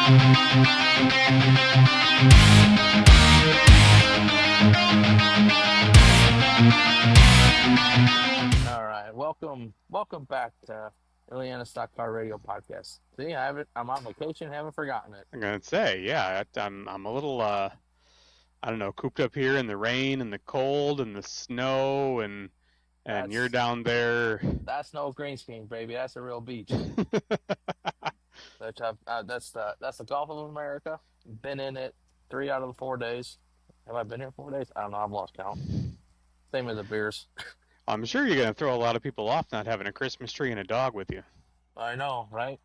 All right, welcome back to Illiana Stock Car Radio Podcast. See, I'm on vacation, haven't forgotten it. I'm gonna say, yeah, I'm a little I don't know, cooped up here in the rain and the cold and the snow and you're That's down there. that's no green screen, baby. That's a real beach. That's the Gulf of America. Been in it 3 out of the 4 days. Have I been here 4 days? I don't know. I've lost count. Same as the beers. I'm sure you're gonna throw a lot of people off not having a Christmas tree and a dog with you. I know, right?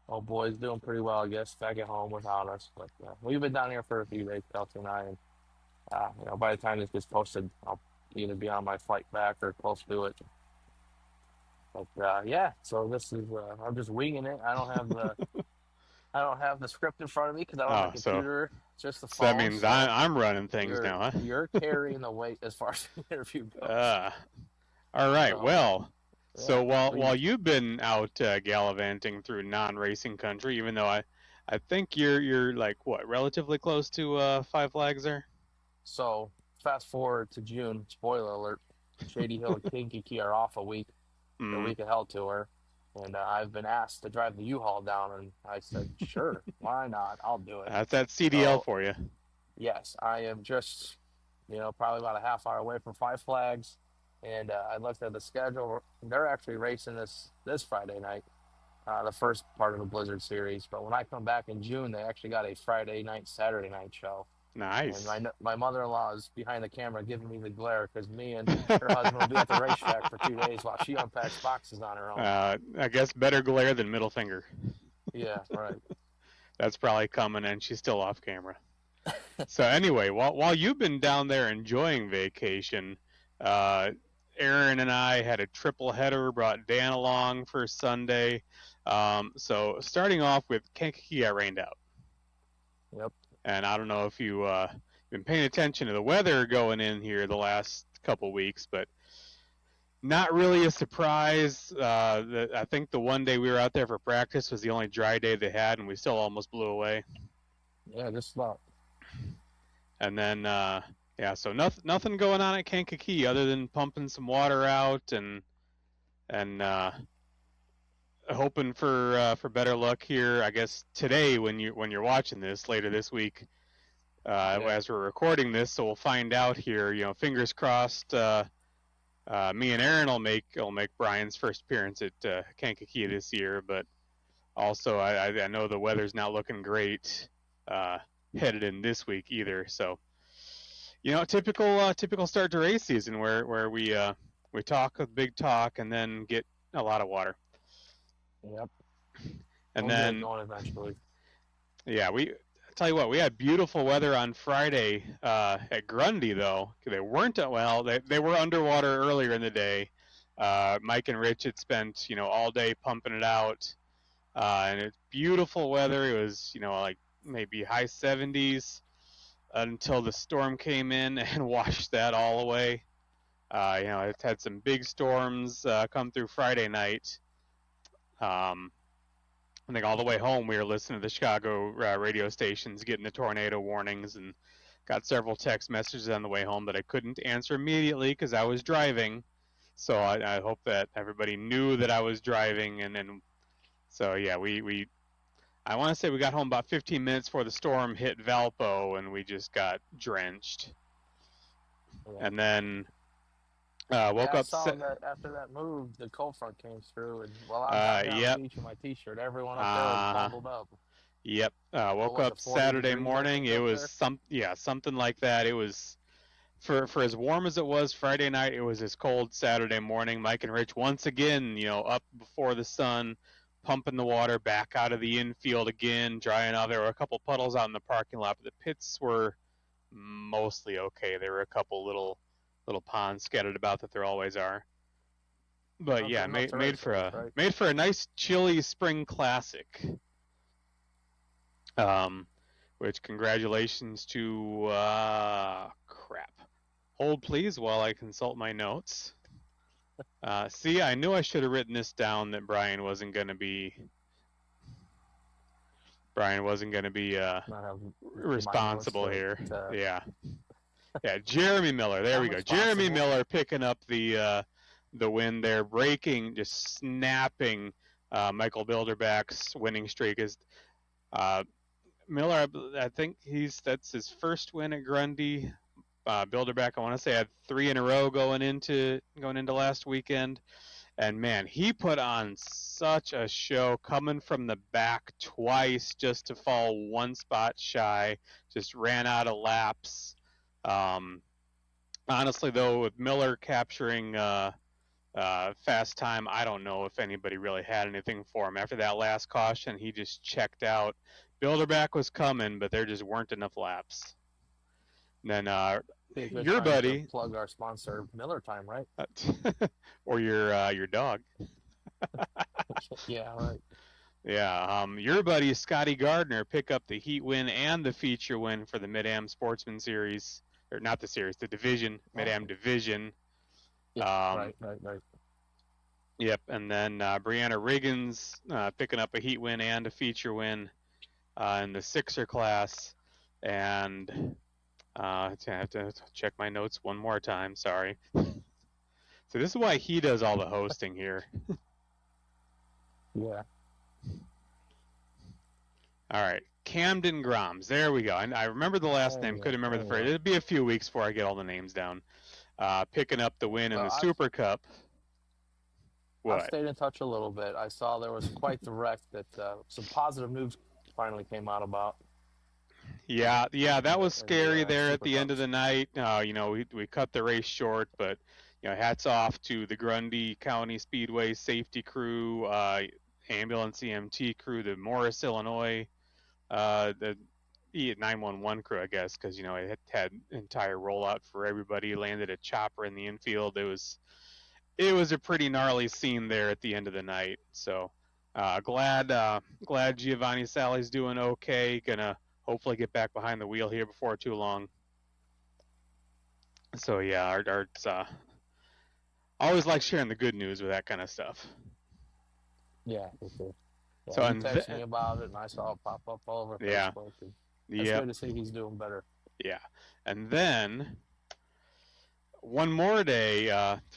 Old boy's doing pretty well, I guess, back at home without us. But we've been down here for a few days, Kelsey and I, and by the time this gets posted, I'll either be on my flight back or close to it. But yeah, so this is I'm just winging it. I don't have the script in front of me because I don't have Oh, a computer. It's just the so that phone. means So I'm running things you're now, huh? you're carrying the weight as far as the interview goes. Uh, all right. So Well, yeah, so while we while you've been out gallivanting through non-racing country, even though I think you're like what, relatively close to Five Flags there. so fast forward to June. Spoiler alert: Shady Hill and Kankakee are off a week. The Mm, week of Hell tour. And I've been asked to drive the U-Haul down, and I said, sure, why not? I'll do it. that's that CDL So for you. yes, I am just, probably about a half hour away from Five Flags, and I looked at the schedule. They're actually racing this Friday night, the first part of the Blizzard series. But when I come back in June, they actually got a Friday night, Saturday night show. And Nice. my mother-in-law is behind the camera giving me the glare because me and her husband will be at the racetrack for 2 days while she unpacks boxes on her own. I guess better glare than middle finger. Yeah, right. That's probably coming, and she's still off camera. So anyway, while you've been down there enjoying vacation, uh, Aaron and I had a triple header. Brought Dan along for Sunday. So starting off with Kankakee, I rained out, Yep. and I don't know if you been paying attention to the weather going in here the last couple weeks, but not really a surprise. I think the one day we were out there for practice was the only dry day they had, and we still almost blew away. Yeah, just about. And then, yeah, so nothing going on at Kankakee other than pumping some water out and hoping for better luck here. I guess today when you're watching this later this week, Yeah. as we're recording this, so we'll find out here. Fingers crossed. Me and Aaron will make Brian's first appearance at Kankakee this year, but also I know the weather's not looking great headed in this week either. So typical start to race season where we talk a big talk and then get a lot of water, Yep. and We'll get it then going eventually. yeah, tell you what, we had beautiful weather on Friday at Grundy, though. They weren't, well, they were underwater earlier in the day. Mike and Rich had spent, all day pumping it out. And it's beautiful weather. It was, like maybe high 70s until the storm came in and washed that all away. It's had some big storms come through Friday night. I think all the way home we were listening to the Chicago radio stations, getting the tornado warnings, and got several text messages on the way home that I couldn't answer immediately because I was driving. So I hope that everybody knew that I was driving, and then so yeah, I want to say we got home about 15 minutes before the storm hit Valpo, and we just got drenched. Yeah. And then woke I up. saw that after that move, the cold front came through, and while I'm down here on Yep. the beach with my T-shirt, everyone up there was bundled up. Yep. Woke was up it, 40 Saturday degrees, I morning. think, It up was there? something like that. It was for as warm as it was Friday night. It was as cold Saturday morning. Mike and Rich once again, up before the sun, pumping the water back out of the infield again, drying out. There were a couple puddles out in the parking lot, but the pits were mostly okay. There were a couple little ponds scattered about that there always are. But yeah, made for a nice chilly spring classic. Which congratulations to crap. Hold please while I consult my notes. See, I knew I should have written this down that Brian wasn't going to be. Brian wasn't going to be not have my notes responsible here. to Yeah. Yeah, Jeremy Miller. There I'm we go. Jeremy responsible. Miller picking up the win there, breaking, just snapping Michael Bilderback's winning streak. Is Miller? I think that's his first win at Grundy. Bilderback, I want to say, had 3 in a row going into last weekend. And man, he put on such a show, coming from the back twice just to fall 1 spot shy. Just ran out of laps. Honestly, though, with Miller capturing fast time, I don't know if anybody really had anything for him. After that last caution, he just checked out. Bilderback was coming, but there just weren't enough laps. And then Be a good your time to buddy, plug our sponsor, Miller Time, right? or your dog. Yeah, right. Yeah, your buddy Scotty Gardner pick up the heat win and the feature win for the Mid-Am Sportsman Series, or not the series, the division, Mid-Am division. Yeah, right. Yep, and then Brianna Riggins picking up a heat win and a feature win in the Sixer class. And I have to check my notes one more time, sorry. So this is why he does all the hosting here. Yeah. All right, Camden Groms. There we go. I remember the last name. Couldn't remember the first. It'd be a few weeks before I get all the names down. Picking up the win in the Super Cup. What? I stayed in touch a little bit. I saw there was quite the wreck that some positive news finally came out about. Yeah, that was scary there at the end of the night. We cut the race short, but hats off to the Grundy County Speedway safety crew, ambulance EMT crew, the Morris, Illinois, the 911 crew, I guess, because it had entire rollout for everybody. Landed a chopper in the infield. It was a pretty gnarly scene there at the end of the night. So glad Giovanni Sally's doing okay. Gonna hopefully get back behind the wheel here before too long. So yeah, Art's always like sharing the good news with that kind of stuff. Yeah, for sure. Yeah, so he texted me about it, and I saw it pop up all over Facebook. It's good to see he's doing better. Yeah, and then one more day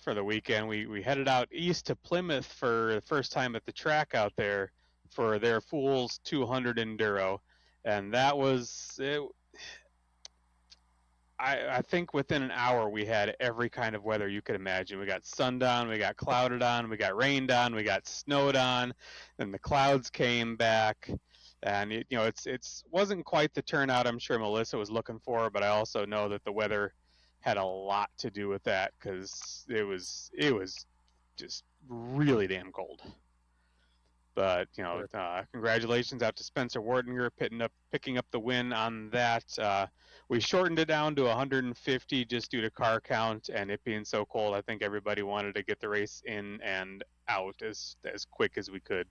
for the weekend, we headed out east to Plymouth for the first time at the track out there for their Fools 200 Enduro, and that was it. I think within an hour we had every kind of weather you could imagine. We got sun on, we got clouded on, we got rained on, we got snowed on, then the clouds came back, and it wasn't quite the turnout I'm sure Melissa was looking for, but I also know that the weather had a lot to do with that because it was just really damn cold. But congratulations out to Spencer Wardinger picking up the win on that. We shortened it down to 150 just due to car count and it being so cold. I think everybody wanted to get the race in and out as quick as we could.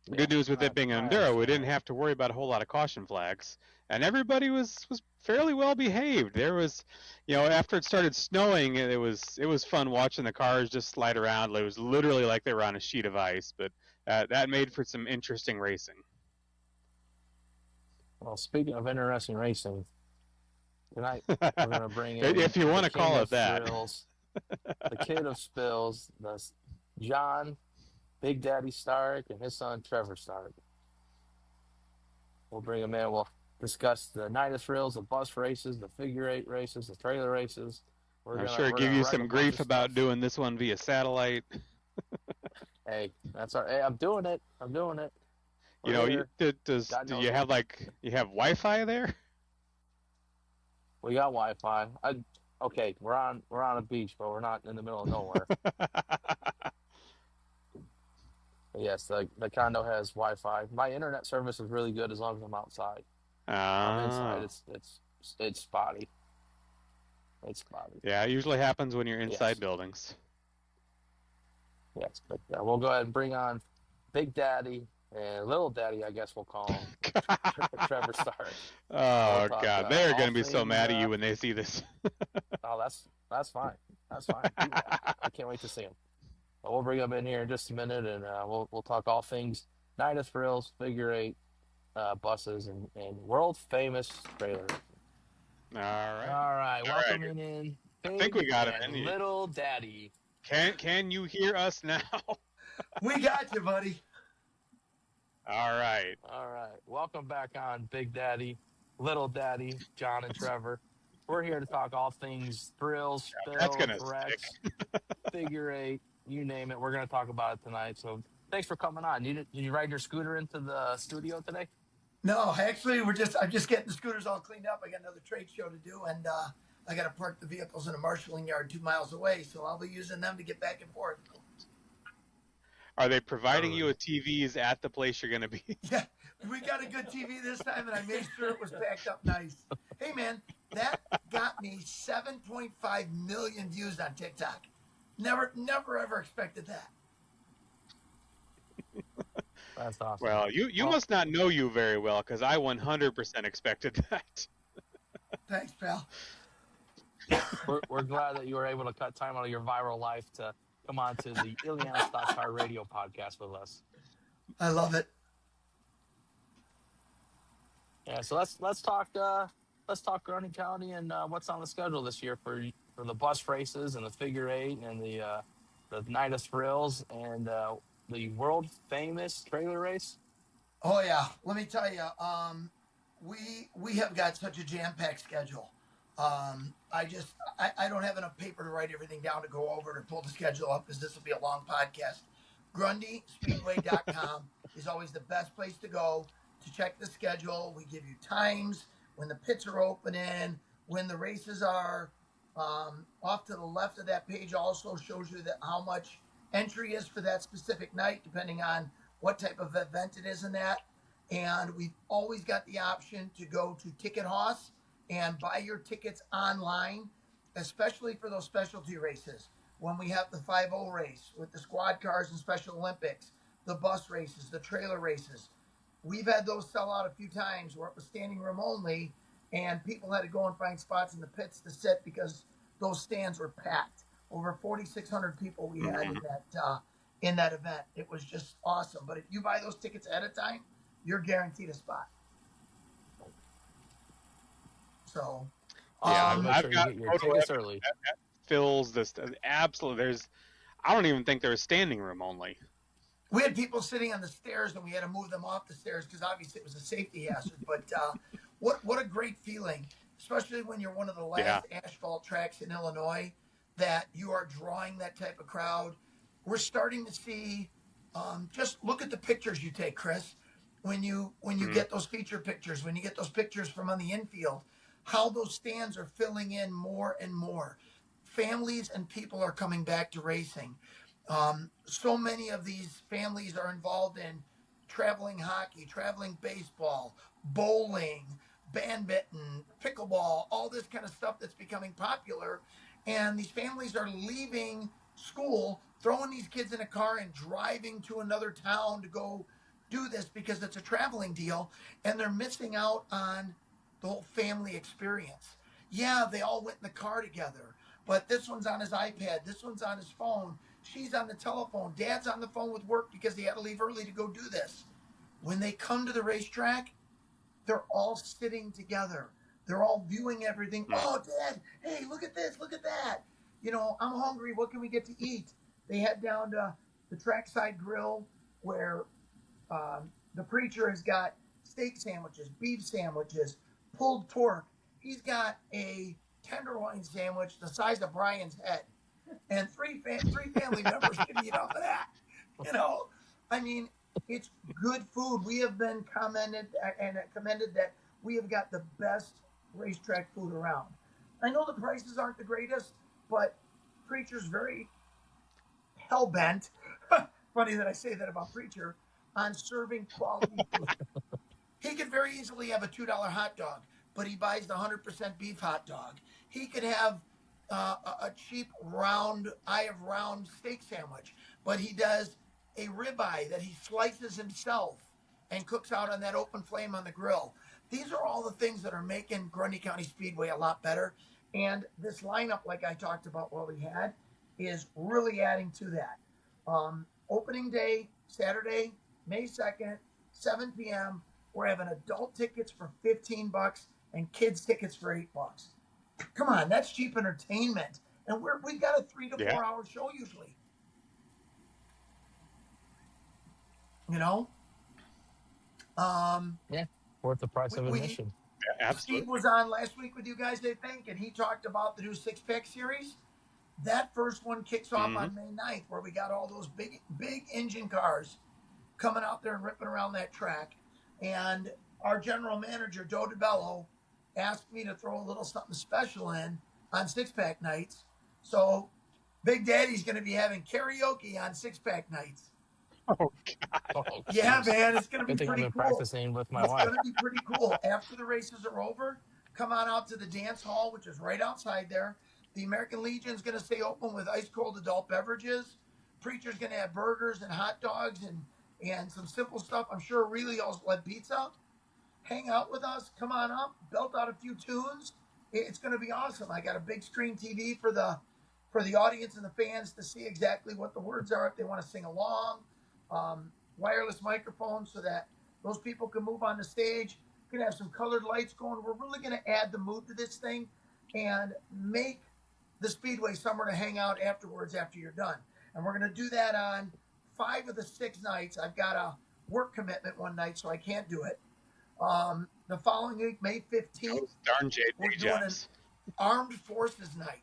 Yeah, good news with it being an enduro, we didn't have to worry about a whole lot of caution flags, and everybody was fairly well behaved. There was, after it started snowing, it was fun watching the cars just slide around. It was literally like they were on a sheet of ice, but that made for some interesting racing. Well, speaking of interesting racing, tonight we're going to bring in if you want to call it that, the kid of spills, the John Big Daddy Starek and his son Trevor Starek. We'll bring him in. We'll discuss the night of thrills, the bus races, the figure 8 races, the trailer races. I'm sure give you some grief about doing this one via satellite. Hey, that's all right. Hey, I'm doing it. Do you have Wi-Fi there? We got Wi-Fi. Okay, we're on a beach, but we're not in the middle of nowhere. Yes, the condo has Wi-Fi. My internet service is really good as long as I'm outside. Inside, it's spotty. It's spotty. Yeah, it usually happens when you're inside buildings. Yes, but we'll go ahead and bring on Big Daddy and Little Daddy, I guess we'll call him, Trevor Starek. Oh, God, they're going to be so mad at you when they see this. Oh, that's fine. That's fine. I can't wait to see him. We'll bring him in here in just a minute, and we'll talk all things Night of Thrills, figure eight buses, and world famous trailer. All right. All right, All right. welcoming in I think we Big got him and in. Little Daddy. Can you hear us now? We got you, buddy. All right. All right, welcome back on Big Daddy, Little Daddy, John and Trevor. We're here to talk all things thrills, That's spills, gonna stick. wrecks, figure eight, you name it. We're going to talk about it tonight. So thanks for coming on. Did you ride your scooter into the studio today? No, actually, I'm just getting the scooters all cleaned up. I got another trade show to do, and I got to park the vehicles in a marshaling yard 2 miles away. So I'll be using them to get back and forth. Are they providing you with TVs at the place you're gonna be? Yeah, we got a good TV this time, and I made sure it was backed up nice. Hey, man, that got me 7.5 million views on TikTok. Never, ever expected that. That's awesome. Well, you must not know you very well, because I 100% expected that. Thanks, pal. We're glad that you were able to cut time out of your viral life to come on to the Illiana Stock Car Radio podcast with us. I love it. Yeah, so let's talk Grundy County and what's on the schedule this year for the bus races and the figure eight and the Night of Thrills and the world famous trailer race. Oh yeah, let me tell you, we have got such a jam-packed schedule. I don't have enough paper to write everything down to go over to pull the schedule up because this will be a long podcast. GrundySpeedway.com is always the best place to go to check the schedule. We give you times, when the pits are opening, when the races are. Off to the left of that page also shows you that how much entry is for that specific night, depending on what type of event it is in that. And we've always got the option to go to Ticket Hoss and buy your tickets online, especially for those specialty races. When we have the 5-0 race with the squad cars and Special Olympics, the bus races, the trailer races. We've had those sell out a few times where it was standing room only, and people had to go and find spots in the pits to sit because those stands were packed. Over 4,600 people we had in that event. It was just awesome. But if you buy those tickets ahead of time, you're guaranteed a spot. So, Yeah, make I've sure got you get your tickets early. That fills this absolutely. I don't even think there was standing room only. we had people sitting on the stairs, and we had to move them off the stairs because obviously it was a safety hazard. But what a great feeling, especially when you're one of the last asphalt tracks in Illinois, that you are drawing that type of crowd. We're starting to see. Just look at the pictures you take, Chris. When you get those feature pictures, when you get those pictures from on the infield, how those stands are filling in more and more. Families and people are coming back to racing. So many of these families are involved in traveling hockey, traveling baseball, bowling, badminton, pickleball, all this kind of stuff that's becoming popular. And these families are leaving school, throwing these kids in a car and driving to another town to go do this because it's a traveling deal, and they're missing out on the whole family experience. Yeah, they all went in the car together, but this one's on his iPad, this one's on his phone, she's on the telephone, dad's on the phone with work because he had to leave early to go do this. When they come to the racetrack, they're all sitting together. They're all viewing everything. Oh, Dad, hey, look at this, look at that. You know, I'm hungry. What can we get to eat? They head down to the trackside grill where the preacher has got steak sandwiches, beef sandwiches, pulled pork. He's got a tenderloin sandwich the size of Brian's head. And three family members can eat off of that. You know, I mean, it's good food. We have been commended that we have got the best racetrack food around. I know the prices aren't the greatest, but Preacher's very hell-bent, funny that I say that about Preacher, on serving quality food. He could very easily have a $2 hot dog, but he buys the 100% beef hot dog. He could have a cheap eye of round steak sandwich, but he does a ribeye that he slices himself and cooks out on that open flame on the grill. These are all the things that are making Grundy County Speedway a lot better. And this lineup, like I talked about what we had, is really adding to that. Opening day, Saturday, May 2nd, 7 p.m. We're having adult tickets for $15 and kids tickets for $8. Come on, that's cheap entertainment. And we've got a 3 to 4 hour show usually. You know? Yeah, worth the price of admission. Absolutely. Steve was on last week with you guys, I think, and he talked about the new six-pack series. That first one kicks off on May 9th, where we got all those big engine cars coming out there and ripping around that track. And our general manager, Joe DeBello, asked me to throw a little something special in on six-pack nights. So Big Daddy's going to be having karaoke on six-pack nights. Oh, God. Oh, Yeah, geez. man, it's going to be Good thing I've pretty been cool. practicing with my It's wife. going to be pretty cool. After the races are over, come on out to the dance hall, which is right outside there. The American Legion is going to stay open with ice cold adult beverages. Preacher's going to have burgers and hot dogs and some simple stuff. I'm sure Aurelio's will have pizza. Hang out with us. Come on up. Belt out a few tunes. It's going to be awesome. I got a big screen TV for the audience and the fans to see exactly what the words are if they want to sing along. Wireless microphones so that those people can move on the stage. We're going to have some colored lights going. We're really going to add the mood to this thing and make the Speedway somewhere to hang out afterwards after you're done. And we're going to do that on 5 of the 6 nights. I've got a work commitment one night, so I can't do it. The following week, May 15th, Darn JJ we're doing an Jeffs. Armed Forces night.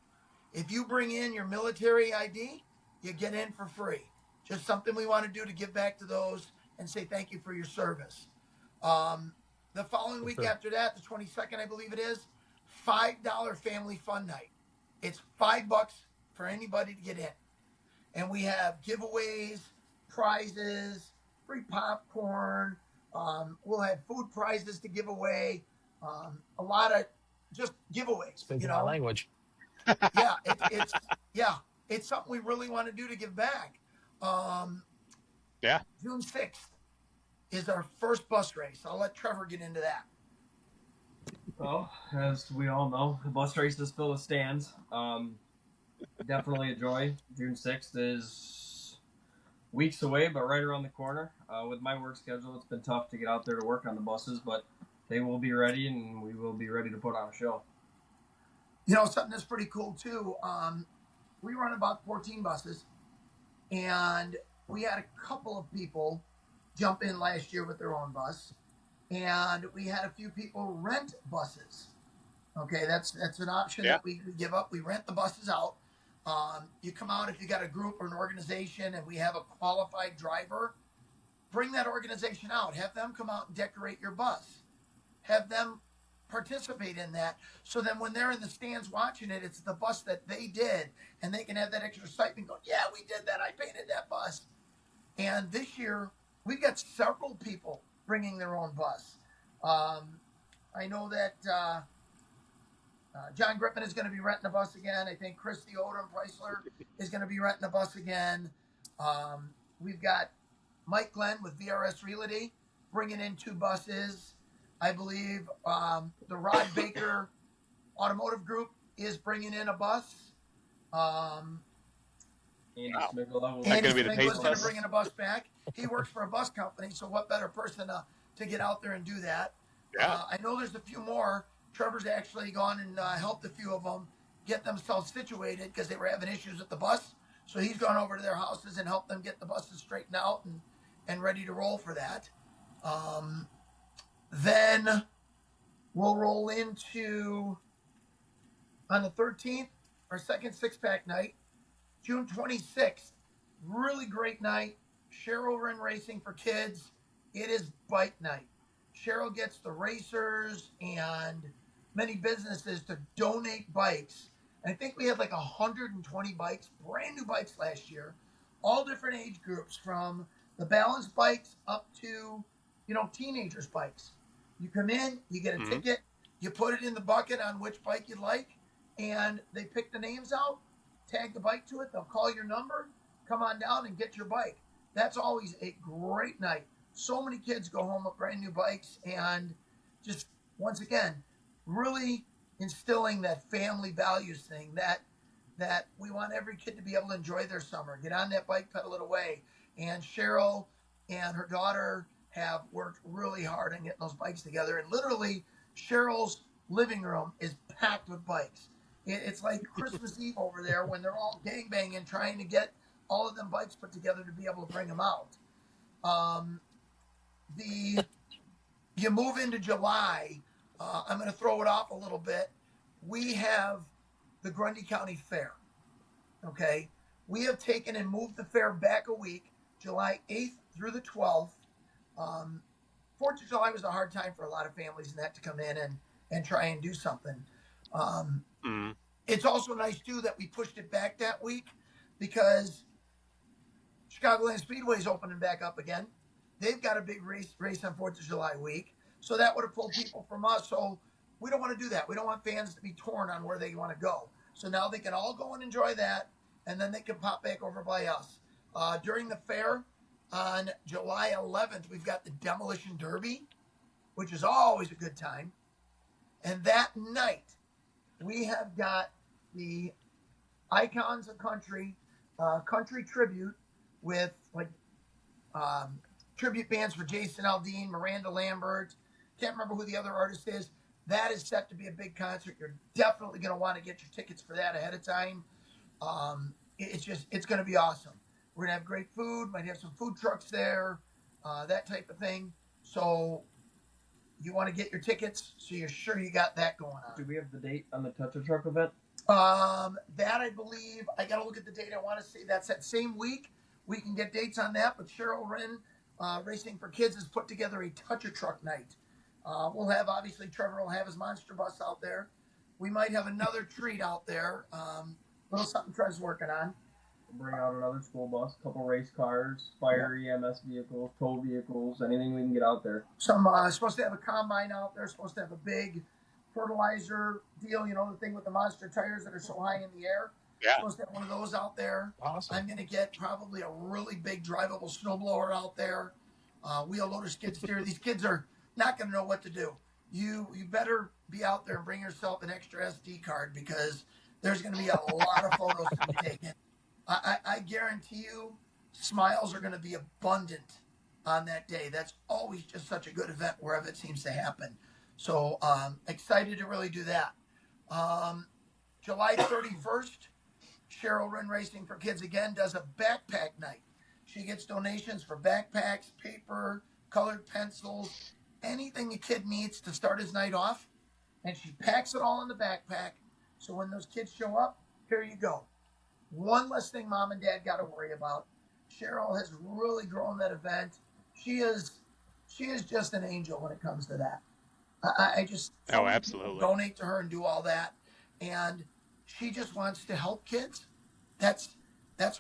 If you bring in your military ID, you get in for free. Just something we want to do to give back to those and say thank you for your service. The following week after that, the 22nd, I believe it is, $5 family fun night. It's $5 for anybody to get in. And we have giveaways, prizes, free popcorn. We'll have food prizes to give away. A lot of just giveaways. Speaking our language. Yeah, it's something we really want to do to give back. June 6th is our first bus race. I'll let Trevor get into that. Well, as we all know, the bus race is full of stands. Definitely a joy. June 6th is weeks away, but right around the corner. With my work schedule, it's been tough to get out there to work on the buses, but they will be ready, and we will be ready to put on a show. You know, something that's pretty cool, too. We run about 14 buses, and we had a couple of people jump in last year with their own bus, and we had a few people rent buses. Okay, that's an option that we give up. We rent the buses out. You come out if you got a group or an organization and we have a qualified driver, bring that organization out. Have them come out and decorate your bus. Have them participate in that. So then when they're in the stands watching it, it's the bus that they did, and they can have that extra excitement going, yeah, we did that. I painted that bus. And this year, we've got several people bringing their own bus. I know that John Griffin is going to be renting a bus again. I think Christy Odom Chrysler is going to be renting a bus again. We've got Mike Glenn with VRS Realty bringing in 2 buses. I believe the Rod Baker Automotive Group is bringing in a bus. Andy Smigolo Is that gonna be the pace is going bus? to bring in a bus back. He works for a bus company, so what better person to get out there and do that? Yeah. I know there's a few more. Trevor's actually gone and helped a few of them get themselves situated because they were having issues with the bus. So he's gone over to their houses and helped them get the buses straightened out and ready to roll for that. Then we'll roll into, on the 13th, our second six-pack night, June 26th. Really great night. Cheryl Ren Racing for kids. It is bike night. Cheryl gets the racers and many businesses to donate bikes. And I think we had like 120 bikes, brand new bikes last year, all different age groups, from the balanced bikes up to, teenagers' bikes. You come in, you get a ticket, you put it in the bucket on which bike you like, and they pick the names out, tag the bike to it, they'll call your number, come on down and get your bike. That's always a great night. So many kids go home with brand new bikes, and just, once again, really instilling that family values thing that we want every kid to be able to enjoy their summer. Get on that bike, pedal it away. And Cheryl and her daughter have worked really hard on getting those bikes together. And literally, Cheryl's living room is packed with bikes. It's like Christmas Eve over there when they're all gangbanging trying to get all of them bikes put together to be able to bring them out. You move into July. I'm going to throw it off a little bit. We have the Grundy County Fair. Okay, we have taken and moved the fair back a week, July 8th through the 12th. 4th of July was a hard time for a lot of families and that to come in and try and do something. It's also nice too that we pushed it back that week because Chicagoland Speedway is opening back up again. They've got a big race on 4th of July week. So that would have pulled people from us. So we don't want to do that. We don't want fans to be torn on where they want to go. So now they can all go and enjoy that, and then they can pop back over by us. During the fair on July 11th, we've got the Demolition Derby, which is always a good time. And that night, we have got the Icons of Country, country tribute with like tribute bands for Jason Aldean, Miranda Lambert. Can't remember who the other artist is. That is set to be a big concert. You're definitely going to want to get your tickets for that ahead of time. It's going to be awesome. We're going to have great food. Might have some food trucks there, that type of thing. So you want to get your tickets so you're sure you got that going on. Do we have the date on the Touch a Truck event? That I believe, I got to look at the date. I want to say that's that same week. We can get dates on that, but Cheryl Wren, Racing for Kids, has put together a Touch a Truck night. We'll have, obviously, Trevor will have his monster bus out there. We might have another treat out there. Little something Trev's working on. We'll bring out another school bus, a couple race cars, fire EMS vehicles, tow vehicles, anything we can get out there. Supposed to have a combine out there, supposed to have a big fertilizer deal, you know, the thing with the monster tires that are so high in the air. Yeah. Supposed to have one of those out there. Awesome. I'm going to get probably a really big drivable snowblower out there. Wheel loader skid steer. These kids are not going to know what to do. You better be out there and bring yourself an extra SD card because there's going to be a lot of photos to be taken. I guarantee you smiles are going to be abundant on that day. That's always just such a good event wherever it seems to happen. So excited to really do that. July 31st, Cheryl Wren Racing for Kids again does a backpack night. She gets donations for backpacks, paper, colored pencils, anything a kid needs to start his night off. And she packs it all in the backpack. So when those kids show up, here you go. One less thing mom and dad got to worry about. Cheryl has really grown that event. She is just an angel when it comes to that. I just absolutely donate to her and do all that. And she just wants to help kids. That's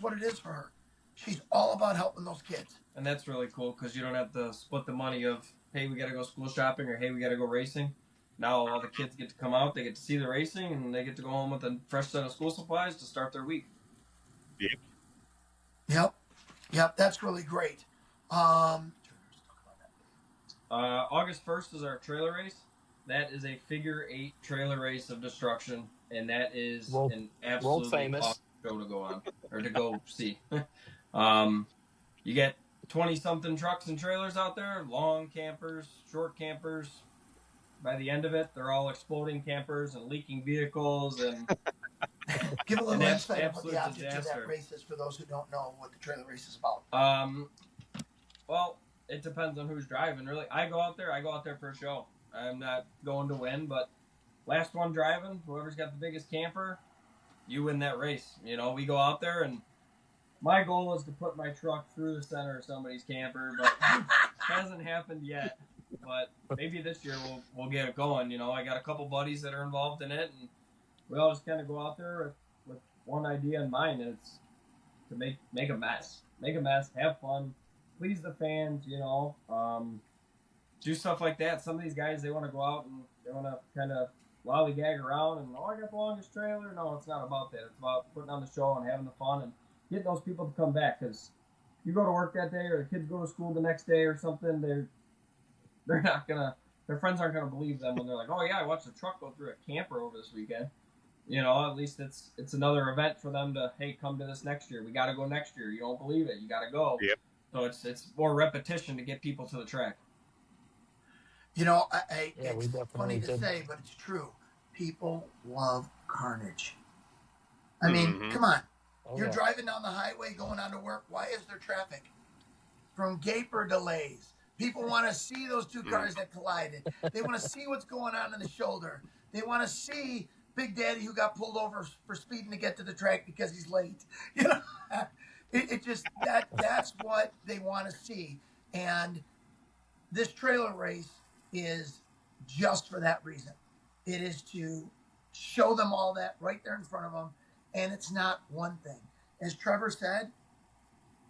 what it is for her. She's all about helping those kids. And that's really cool because you don't have to split the money of, hey, we got to go school shopping or hey, we got to go racing. Now all the kids get to come out, they get to see the racing, and they get to go home with a fresh set of school supplies to start their week. Yep, that's really great. August 1st is our trailer race. That is a figure 8 trailer race of destruction, and that is an absolutely awesome show to go on, or to go see. You get 20-something trucks and trailers out there, long campers, short campers. By the end of it, they're all exploding campers and leaking vehicles. And give a little insight of what the object of that race is for those who don't know what the trailer race is about. Well, it depends on who's driving, really. I go out there for a show. I'm not going to win, but last one driving, whoever's got the biggest camper, you win that race. You know, we go out there, and my goal is to put my truck through the center of somebody's camper, but it hasn't happened yet. But maybe this year we'll get it going. You know, I got a couple buddies that are involved in it, and we all just kind of go out there with one idea in mind, and it's to make a mess, have fun, please the fans. You know, do stuff like that. Some of these guys, they want to go out and they want to kind of lollygag around and, I got the longest trailer. No, it's not about that. It's about putting on the show and having the fun and getting those people to come back. Because you go to work that day or the kids go to school the next day or something, they're not going to, their friends aren't going to believe them when they're like, oh, yeah, I watched a truck go through a camper over this weekend. You know, at least it's another event for them to, hey, come to this next year. We got to go next year. You don't believe it. You got to go. Yep. So it's more repetition to get people to the track. You know, Yeah, we it's funny definitely to did. say, but it's true. People love carnage. I mean, Mm-hmm. come on. Oh, You're yeah. driving down the highway going on to work. Why is there traffic? From gaper delays. People want to see those two cars that collided. They want to see what's going on in the shoulder. They want to see Big Daddy who got pulled over for speeding to get to the track because he's late. You know, it just that's what they want to see. And this trailer race is just for that reason. It is to show them all that right there in front of them. And it's not one thing. As Trevor said,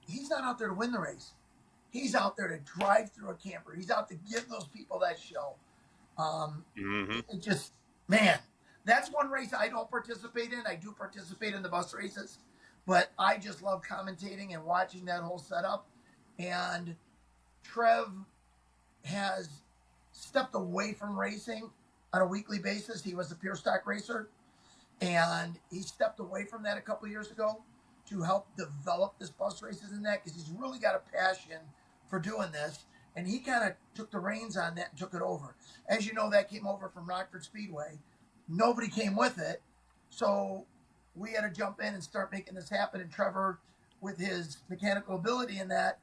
he's not out there to win the race. He's out there to drive through a camper. He's out to give those people that show. It just, man, that's one race I don't participate in. I do participate in the bus races, but I just love commentating and watching that whole setup. And Trev has stepped away from racing on a weekly basis. He was a pure stock racer, and he stepped away from that a couple of years ago to help develop this bus races and that, because he's really got a passion for doing this. And he kind of took the reins on that and took it over. As you know, that came over from Rockford Speedway. Nobody came with it. So we had to jump in and start making this happen. And Trevor, with his mechanical ability in that,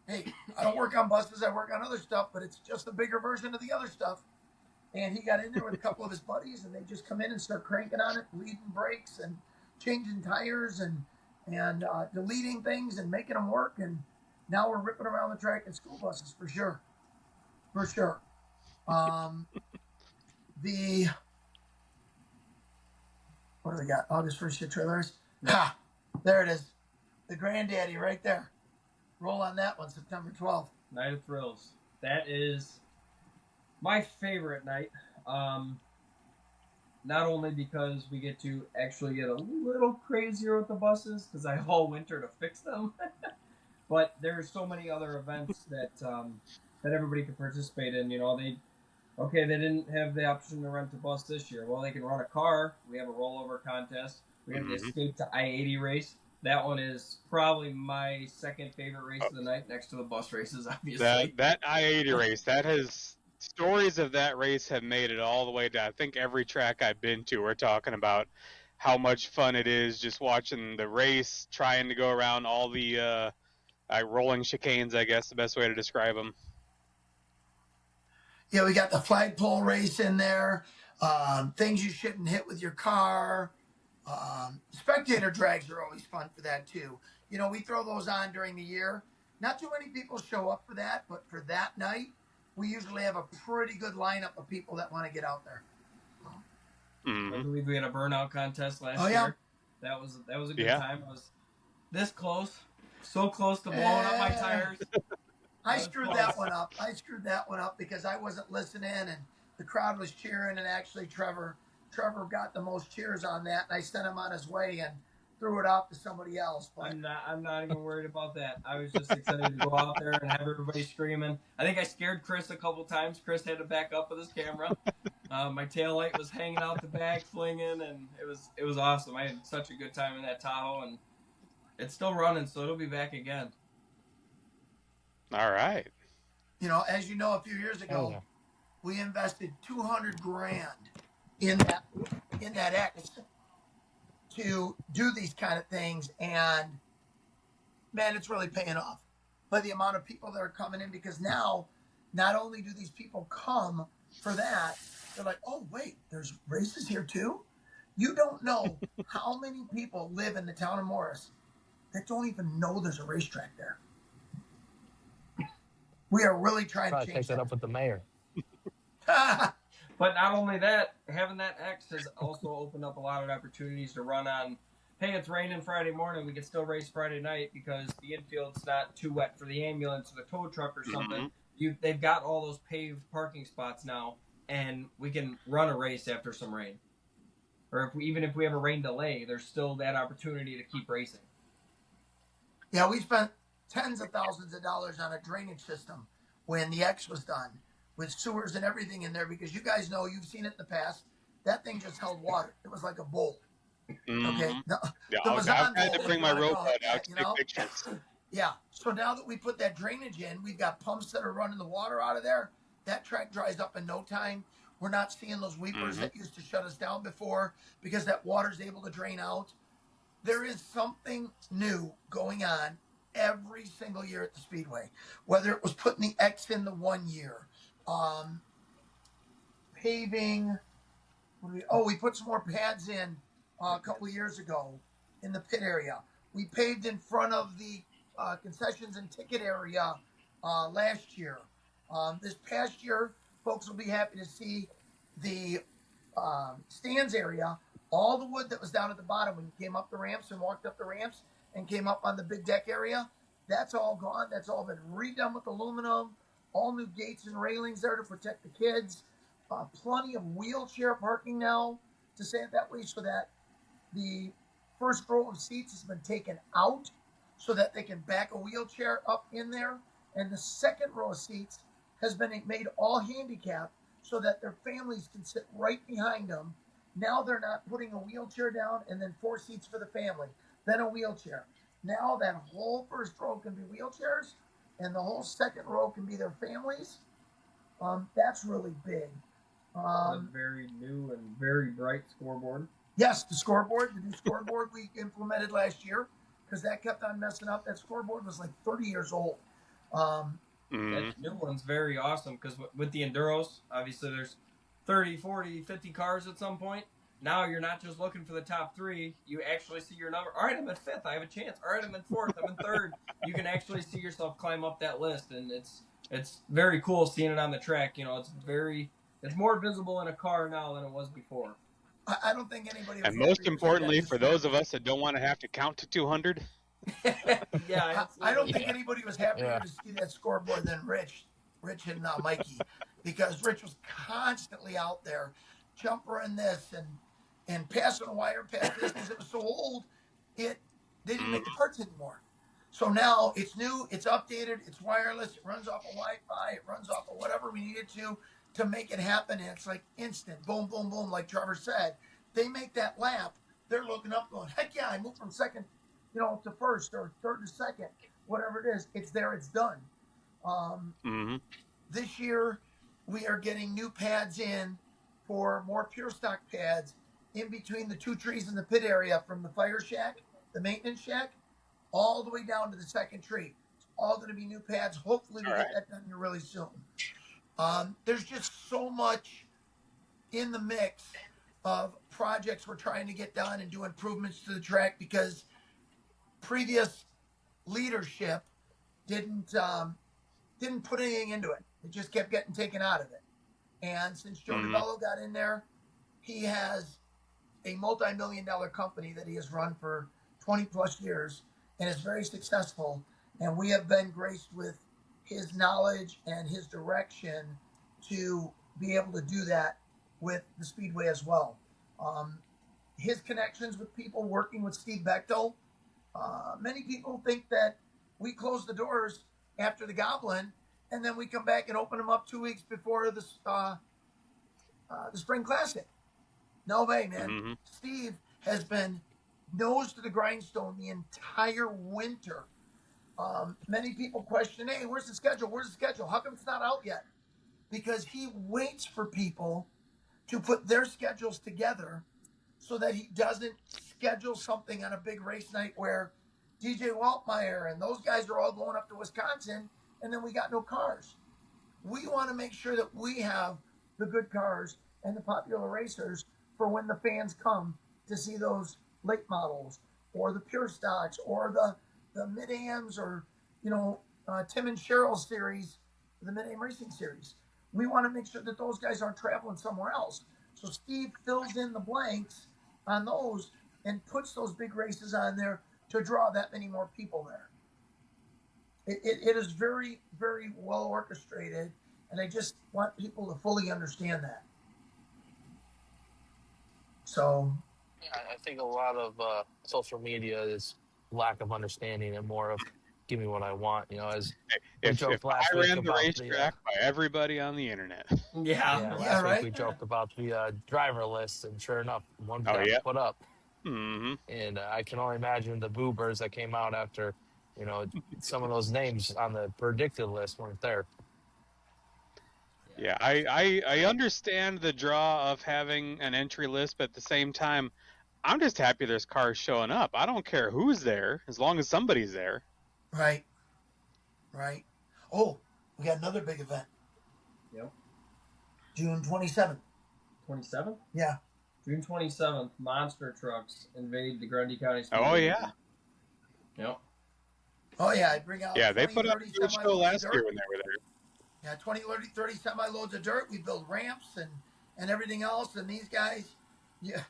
hey, I don't work on buses, I work on other stuff, but it's just a bigger version of the other stuff. And he got in there with a couple of his buddies, and they just come in and start cranking on it, bleeding brakes and changing tires and deleting things and making them work. And now we're ripping around the track in school buses for sure. For sure. What do we got? August 1st year trailers. Ha! There it is. The granddaddy right there. Roll on that one, September 12th. Night of Thrills. That is my favorite night. Not only because we get to actually get a little crazier with the buses, because I have all winter to fix them, but there's so many other events that that everybody can participate in. You know, they didn't have the option to rent a bus this year. Well, they can run a car. We have a rollover contest. We have the Escape to I-80 race. That one is probably my second favorite race of the night, next to the bus races, obviously. That I-80 race, that has stories of that race have made it all the way to, I think, every track I've been to. We're talking about how much fun it is just watching the race, trying to go around all the rolling chicanes, I guess the best way to describe them. Yeah, we got the flagpole race in there. Things you shouldn't hit with your car. Spectator drags are always fun for that too. You know, we throw those on during the year. Not too many people show up for that, but for that night, we usually have a pretty good lineup of people that want to get out there. I believe we had a burnout contest last Oh, yeah. year. That was a good time. I was this close, so close to blowing up my tires. I screwed that one up. Because I wasn't listening, and the crowd was cheering, and actually Trevor got the most cheers on that, and I sent him on his way and threw it off to somebody else. But I'm not even worried about that. I was just excited to go out there and have everybody screaming. I think I scared Chris a couple times. Chris had to back up with his camera. My tail light was hanging out the back, flinging, and it was awesome. I had such a good time in that Tahoe, and it's still running, so it'll be back again. All right. You know, as you know, a few years ago, we invested $200,000 in that X to do these kind of things, and man, it's really paying off by the amount of people that are coming in, because now not only do these people come for that, they're like, oh wait, there's races here too. You don't know how many people live in the town of Morris that don't even know there's a racetrack there. We are really trying to change take that up with the mayor. But not only that, having that X has also opened up a lot of opportunities to run on, hey, it's raining Friday morning, we can still race Friday night because the infield's not too wet for the ambulance or the tow truck or something. They've got all those paved parking spots now, and we can run a race after some rain. Or even if we have a rain delay, there's still that opportunity to keep racing. Yeah, we spent tens of thousands of dollars on a drainage system when the X was done, with sewers and everything in there, because you guys know, you've seen it in the past, that thing just held water. It was like a bowl. Okay. Yeah, I've had to bring my robot out to take pictures. Yeah. So now that we put that drainage in, we've got pumps that are running the water out of there. That track dries up in no time. We're not seeing those weepers Mm-hmm. that used to shut us down before because that water's able to drain out. There is something new going on every single year at the Speedway, whether it was putting the X in the 1 year, um, paving. We put some more pads in a couple of years ago in the pit area. We paved in front of the concessions and ticket area last year. This past year, folks will be happy to see the stands area. All the wood that was down at the bottom when you came up the ramps and walked up the ramps and came up on the big deck area, that's all gone. That's all been redone with aluminum. All new gates and railings there to protect the kids. Plenty of wheelchair parking now, to say it that way, so that the first row of seats has been taken out so that they can back a wheelchair up in there. And the second row of seats has been made all handicapped so that their families can sit right behind them. Now they're not putting a wheelchair down and then 4 seats for the family, then a wheelchair. Now that whole first row can be wheelchairs and the whole second row can be their families. That's really big. A very new and very bright scoreboard. Yes, the new scoreboard we implemented last year because that kept on messing up. That scoreboard was like 30 years old. That new one's very awesome because with the Enduros, obviously there's 30, 40, 50 cars at some point. Now you're not just looking for the top 3. You actually see your number. All right, I'm in 5th. I have a chance. All right, I'm in 4th. I'm in 3rd. You can actually see yourself climb up that list, and it's very cool seeing it on the track. It's more visible in a car now than it was before. I don't think anybody was And most happier to see importantly, that for those of us that don't want to have to count to 200. Yeah, I don't think anybody was happier to see that scoreboard than Rich and Mikey, because Rich was constantly out there jumpering this and passing a wire past this because it was so old, they didn't make the parts anymore. So now it's new, it's updated, it's wireless, it runs off of Wi-Fi, it runs off of whatever we needed to make it happen. And it's like instant, boom, boom, boom, like Trevor said. They make that lap, they're looking up going, heck yeah, I moved from second, to first or third to second, whatever it is. It's there, it's done. This year, we are getting new pads in for more pure stock pads in between the 2 trees in the pit area from the fire shack, the maintenance shack, all the way down to the second tree. It's all going to be new pads. Hopefully, we get that done here really soon. There's just so much in the mix of projects we're trying to get done and do improvements to the track because previous leadership didn't put anything into it. It just kept getting taken out of it. And since Joe DeBello got in there, he has a multi-million-dollar company that he has run for 20 plus years and is very successful. And we have been graced with his knowledge and his direction to be able to do that with the Speedway as well. His connections with people working with Steve Bechtel. Many people think that we close the doors after the Goblin and then we come back and open them up 2 weeks before the Spring Classic. No way, man. Steve has been nose to the grindstone the entire winter. Many people question, hey, where's the schedule? Where's the schedule? How come it's not out yet? Because he waits for people to put their schedules together so that he doesn't schedule something on a big race night where DJ Waltmeyer and those guys are all going up to Wisconsin and then we got no cars. We want to make sure that we have the good cars and the popular racers for when the fans come to see those late models or the pure stocks or the mid-ams or, Tim and Cheryl's series, the mid-am racing series. We want to make sure that those guys aren't traveling somewhere else. So Steve fills in the blanks on those and puts those big races on there to draw that many more people there. It is very, very well orchestrated, and I just want people to fully understand that. So, yeah, I think a lot of social media is lack of understanding and more of give me what I want. As we If joked I last week ran the about racetrack by everybody on the internet. Last week right? we joked about the driver lists, and sure enough, one Oh, got yeah. put up. And I can only imagine the boobers that came out after some of those names on the predicted list weren't there. Yeah, I understand the draw of having an entry list, but at the same time, I'm just happy there's cars showing up. I don't care who's there, as long as somebody's there. Right. Oh, we got another big event. Yep. June 27th. 27th? Yeah. June 27th, monster trucks invade the Grundy County Speedway. Oh, yeah. Yep. Oh, yeah. I bring out Yeah, they 20, put up 30 a good show semi-loads last of year dirt. when they were there. Yeah, 20, 30 semi-loads of dirt. We build ramps and everything else. And these guys, yeah,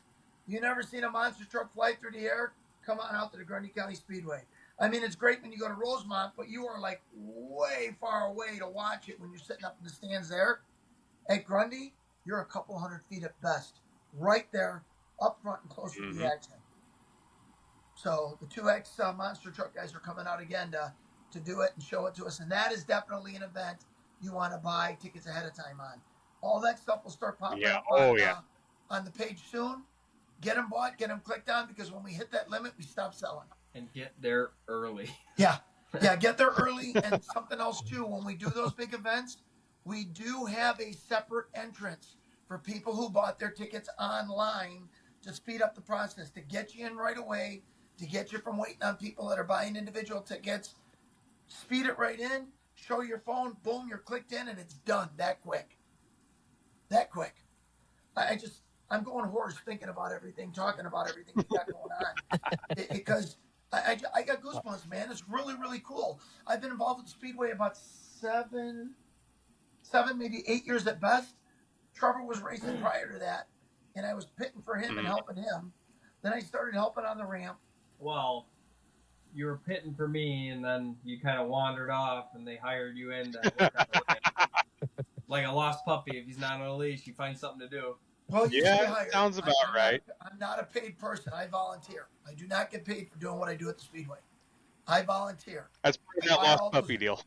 you never seen a monster truck fly through the air? Come on out to the Grundy County Speedway. I mean, it's great when you go to Rosemont, but you are like way far away to watch it when you're sitting up in the stands there. At Grundy, you're a couple hundred feet at best, right there, up front and closer to the action. So the 2X monster truck guys are coming out again to do it and show it to us. And that is definitely an event you want to buy tickets ahead of time on. All that stuff will start popping up on the page soon. Get them bought, get them clicked on, because when we hit that limit, we stop selling. And get there early. Yeah, get there early. And something else, too, when we do those big events, we do have a separate entrance for people who bought their tickets online to speed up the process, to get you in right away, to get you from waiting on people that are buying individual tickets. Speed it right in, show your phone, boom, you're clicked in, and it's done that quick. I'm going hoarse thinking about everything, talking about everything we got going on. Because I got goosebumps, man. It's really, really cool. I've been involved with Speedway about seven, maybe 8 years at best. Trevor was racing prior to that, and I was pitting for him and helping him. Then I started helping on the ramp. Well, you were pitting for me, and then you kind of wandered off, and they hired you in to work on the ramp. Like a lost puppy. If he's not on a leash, you find something to do. Well, you say hired. Sounds about right. I'm not a paid person. I volunteer. I do not get paid for doing what I do at the Speedway. I volunteer. That's pretty that lost puppy deal.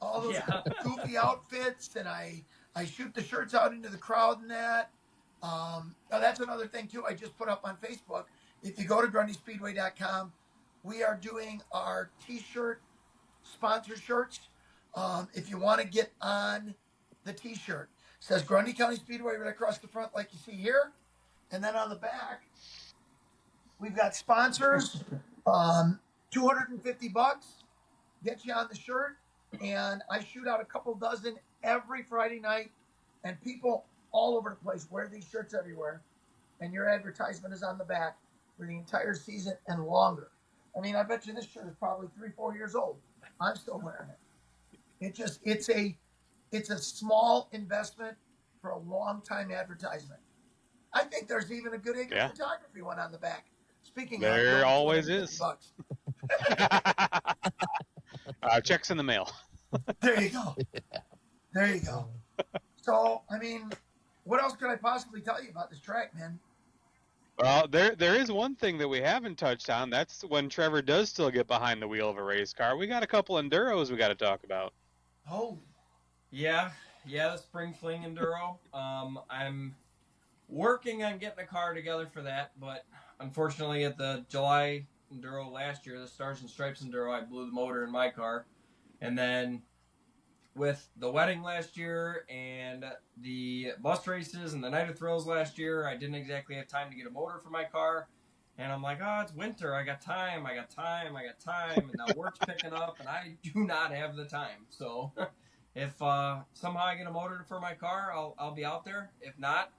All those goofy outfits, and I shoot the shirts out into the crowd and that. Now that's another thing, too, I just put up on Facebook. If you go to GrundySpeedway.com, we are doing our T-shirt sponsor shirts. If you want to get on the T-shirt, it says Grundy County Speedway right across the front like you see here. And then on the back, we've got sponsors, $250, get you on the shirt. And I shoot out a couple dozen every Friday night. And people all over the place wear these shirts everywhere. And your advertisement is on the back for the entire season and longer. I mean, I bet you this shirt is probably 3-4 years old. I'm still wearing it. It's a small investment for a long-time advertisement. I think there's even a good acre photography one on the back. Speaking there of, always is. Checks in the mail. There you go. So, I mean, what else could I possibly tell you about this track, man? Well, there is one thing that we haven't touched on. That's when Trevor does still get behind the wheel of a race car. We got a couple Enduros we got to talk about. Oh. Yeah, the Spring Fling Enduro. I'm working on getting a car together for that, but unfortunately at the July Enduro last year, the Stars and Stripes Enduro, I blew the motor in my car. And then with the wedding last year and the bus races and the Night of Thrills last year, I didn't exactly have time to get a motor for my car. And I'm like, it's winter. I got time. And now work's picking up, and I do not have the time. So if somehow I get a motor for my car, I'll be out there. If not,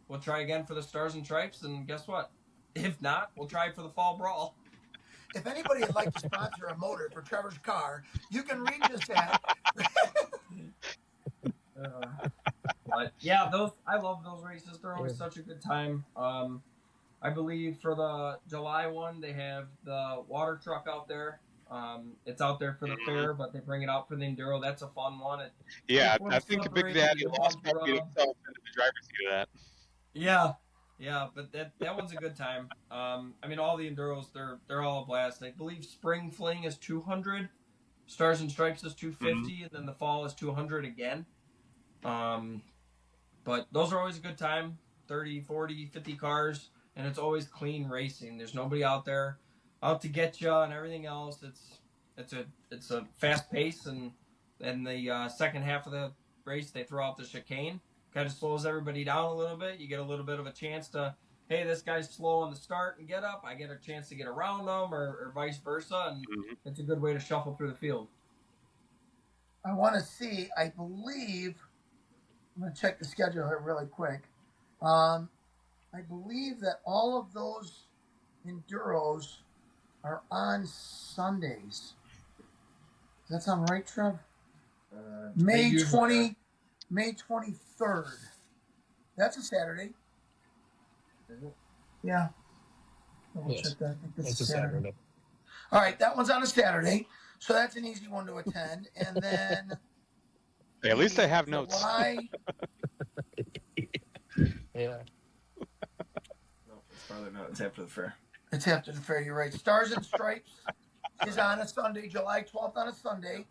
we'll try again for the Stars and Stripes. And guess what? If not, we'll try for the Fall Brawl. If anybody would like to sponsor a motor for Trevor's car, you can reach us at. But yeah, I love those races. They're always such a good time. I believe for the July one, they have the water truck out there. It's out there for the fair, but they bring it out for the Enduro. That's a fun one. I think Big Daddy lost puppy himself into the driver's seat of that. Yeah, but that one's a good time. I mean, all the Enduros, they're all a blast. I believe Spring Fling is 200, Stars and Stripes is 250, and then the Fall is 200 again. But those are always a good time, 30, 40, 50 cars, and it's always clean racing. There's nobody out there out to get you and everything else. It's a fast pace, and then the second half of the race they throw out the chicane, kind of slows everybody down a little bit. You get a little bit of a chance to, hey, this guy's slow on the start and get up. I get a chance to get around them, or vice versa, and it's a good way to shuffle through the field. I want to see. I believe I'm going to check the schedule here really quick. I believe that all of those enduros are on Sundays. Does that sound right, Trev? May 23rd. That's a Saturday. Is it? Yeah. Yes. Check that. I think this It's is a Saturday. All right, that one's on a Saturday, so that's an easy one to attend. And then Hey, at least I have notes. July. Yeah. No, it's farther not. It's after the fair. It's after the fair. You're right. Stars and Stripes is on a Sunday, July 12th on a Sunday,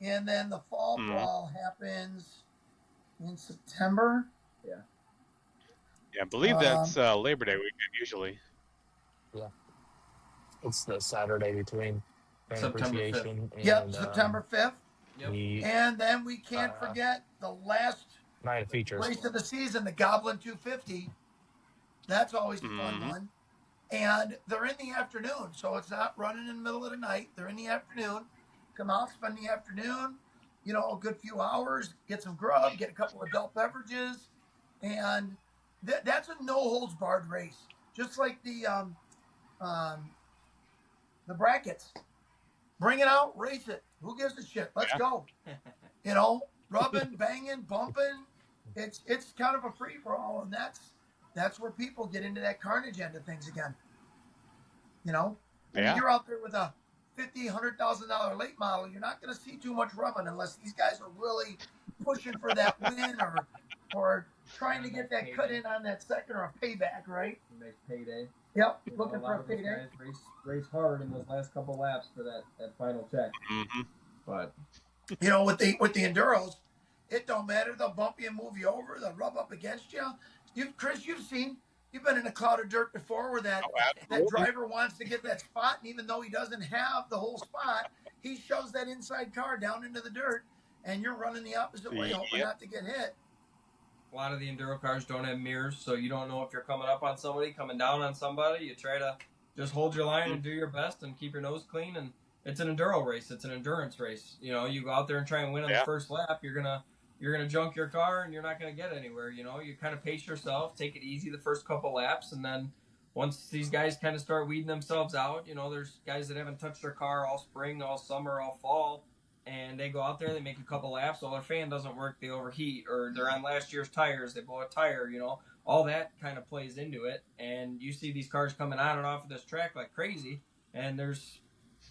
and then the fall brawl happens in September. Yeah. Yeah, I believe that's Labor Day weekend usually. Yeah. It's the Saturday between Fan September Appreciation 5th. Yep, September 5th. Yep. And then we can't forget the last night of features. race of the season, the Goblin 250. That's always a fun one. And they're in the afternoon, so it's not running in the middle of the night. They're in the afternoon. Come out, spend the afternoon, you know, a good few hours, get some grub, get a couple of adult beverages, and that's a no-holds-barred race. Just like the brackets. Bring it out, race it. Who gives a shit? Let's go. You know, rubbing, banging, bumping. It's kind of a free-for-all, and that's where people get into that carnage end of things again. You know? I mean, you're out there with a $50,000, $100,000 late model. You're not going to see too much rubbing unless these guys are really pushing for that win or trying to get that cut in on that second or a payback, right? Nice payday. Yep, looking for a payday. Race hard in those last couple laps for that final check. But you know, with the enduros, it don't matter. They'll bump you and move you over. They'll rub up against you. Chris, you've been in a cloud of dirt before where that driver wants to get that spot, and even though he doesn't have the whole spot, he shoves that inside car down into the dirt, and you're running the opposite way, hoping not to get hit. A lot of the enduro cars don't have mirrors, so you don't know if you're coming up on somebody, coming down on somebody. You try to just hold your line and do your best and keep your nose clean. And it's an enduro race. It's an endurance race. You know, you go out there and try and win on the first lap. You're gonna junk your car and you're not gonna get anywhere. You know, you kind of pace yourself, take it easy the first couple laps, and then once these guys kind of start weeding themselves out, you know, there's guys that haven't touched their car all spring, all summer, all fall. And they go out there, they make a couple laps, their fan doesn't work, they overheat, or they're on last year's tires, they blow a tire, you know. All that kind of plays into it. And you see these cars coming on and off of this track like crazy, and there's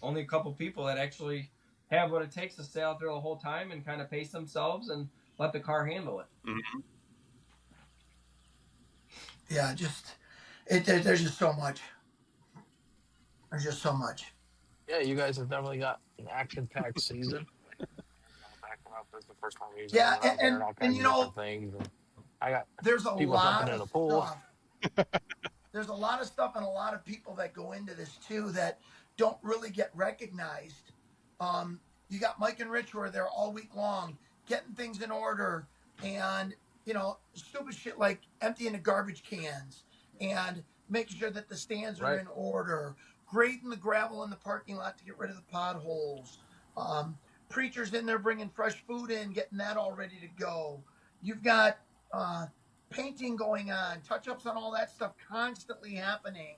only a couple people that actually have what it takes to stay out there the whole time and kind of pace themselves and let the car handle it. Yeah, there's just so much. There's just so much. Yeah, you guys have definitely got an action-packed season. This is the first time and you know, things. And I got there's a people lot jumping in of the pool. stuff. There's a lot of stuff and a lot of people that go into this too that don't really get recognized. You got Mike and Rich who are there all week long, getting things in order, and you know, stupid shit like emptying the garbage cans and making sure that the stands are in order. Grading the gravel in the parking lot to get rid of the potholes. Preachers in there bringing fresh food in, getting that all ready to go. You've got painting going on, touch-ups on all that stuff constantly happening.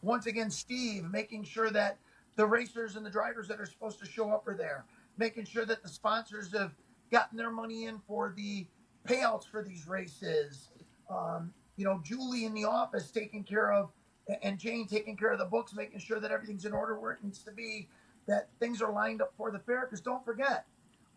Once again, Steve, making sure that the racers and the drivers that are supposed to show up are there. Making sure that the sponsors have gotten their money in for the payouts for these races. You know, Julie in the office taking care of, and Jane taking care of the books, making sure that everything's in order where it needs to be, that things are lined up for the fair. Because don't forget,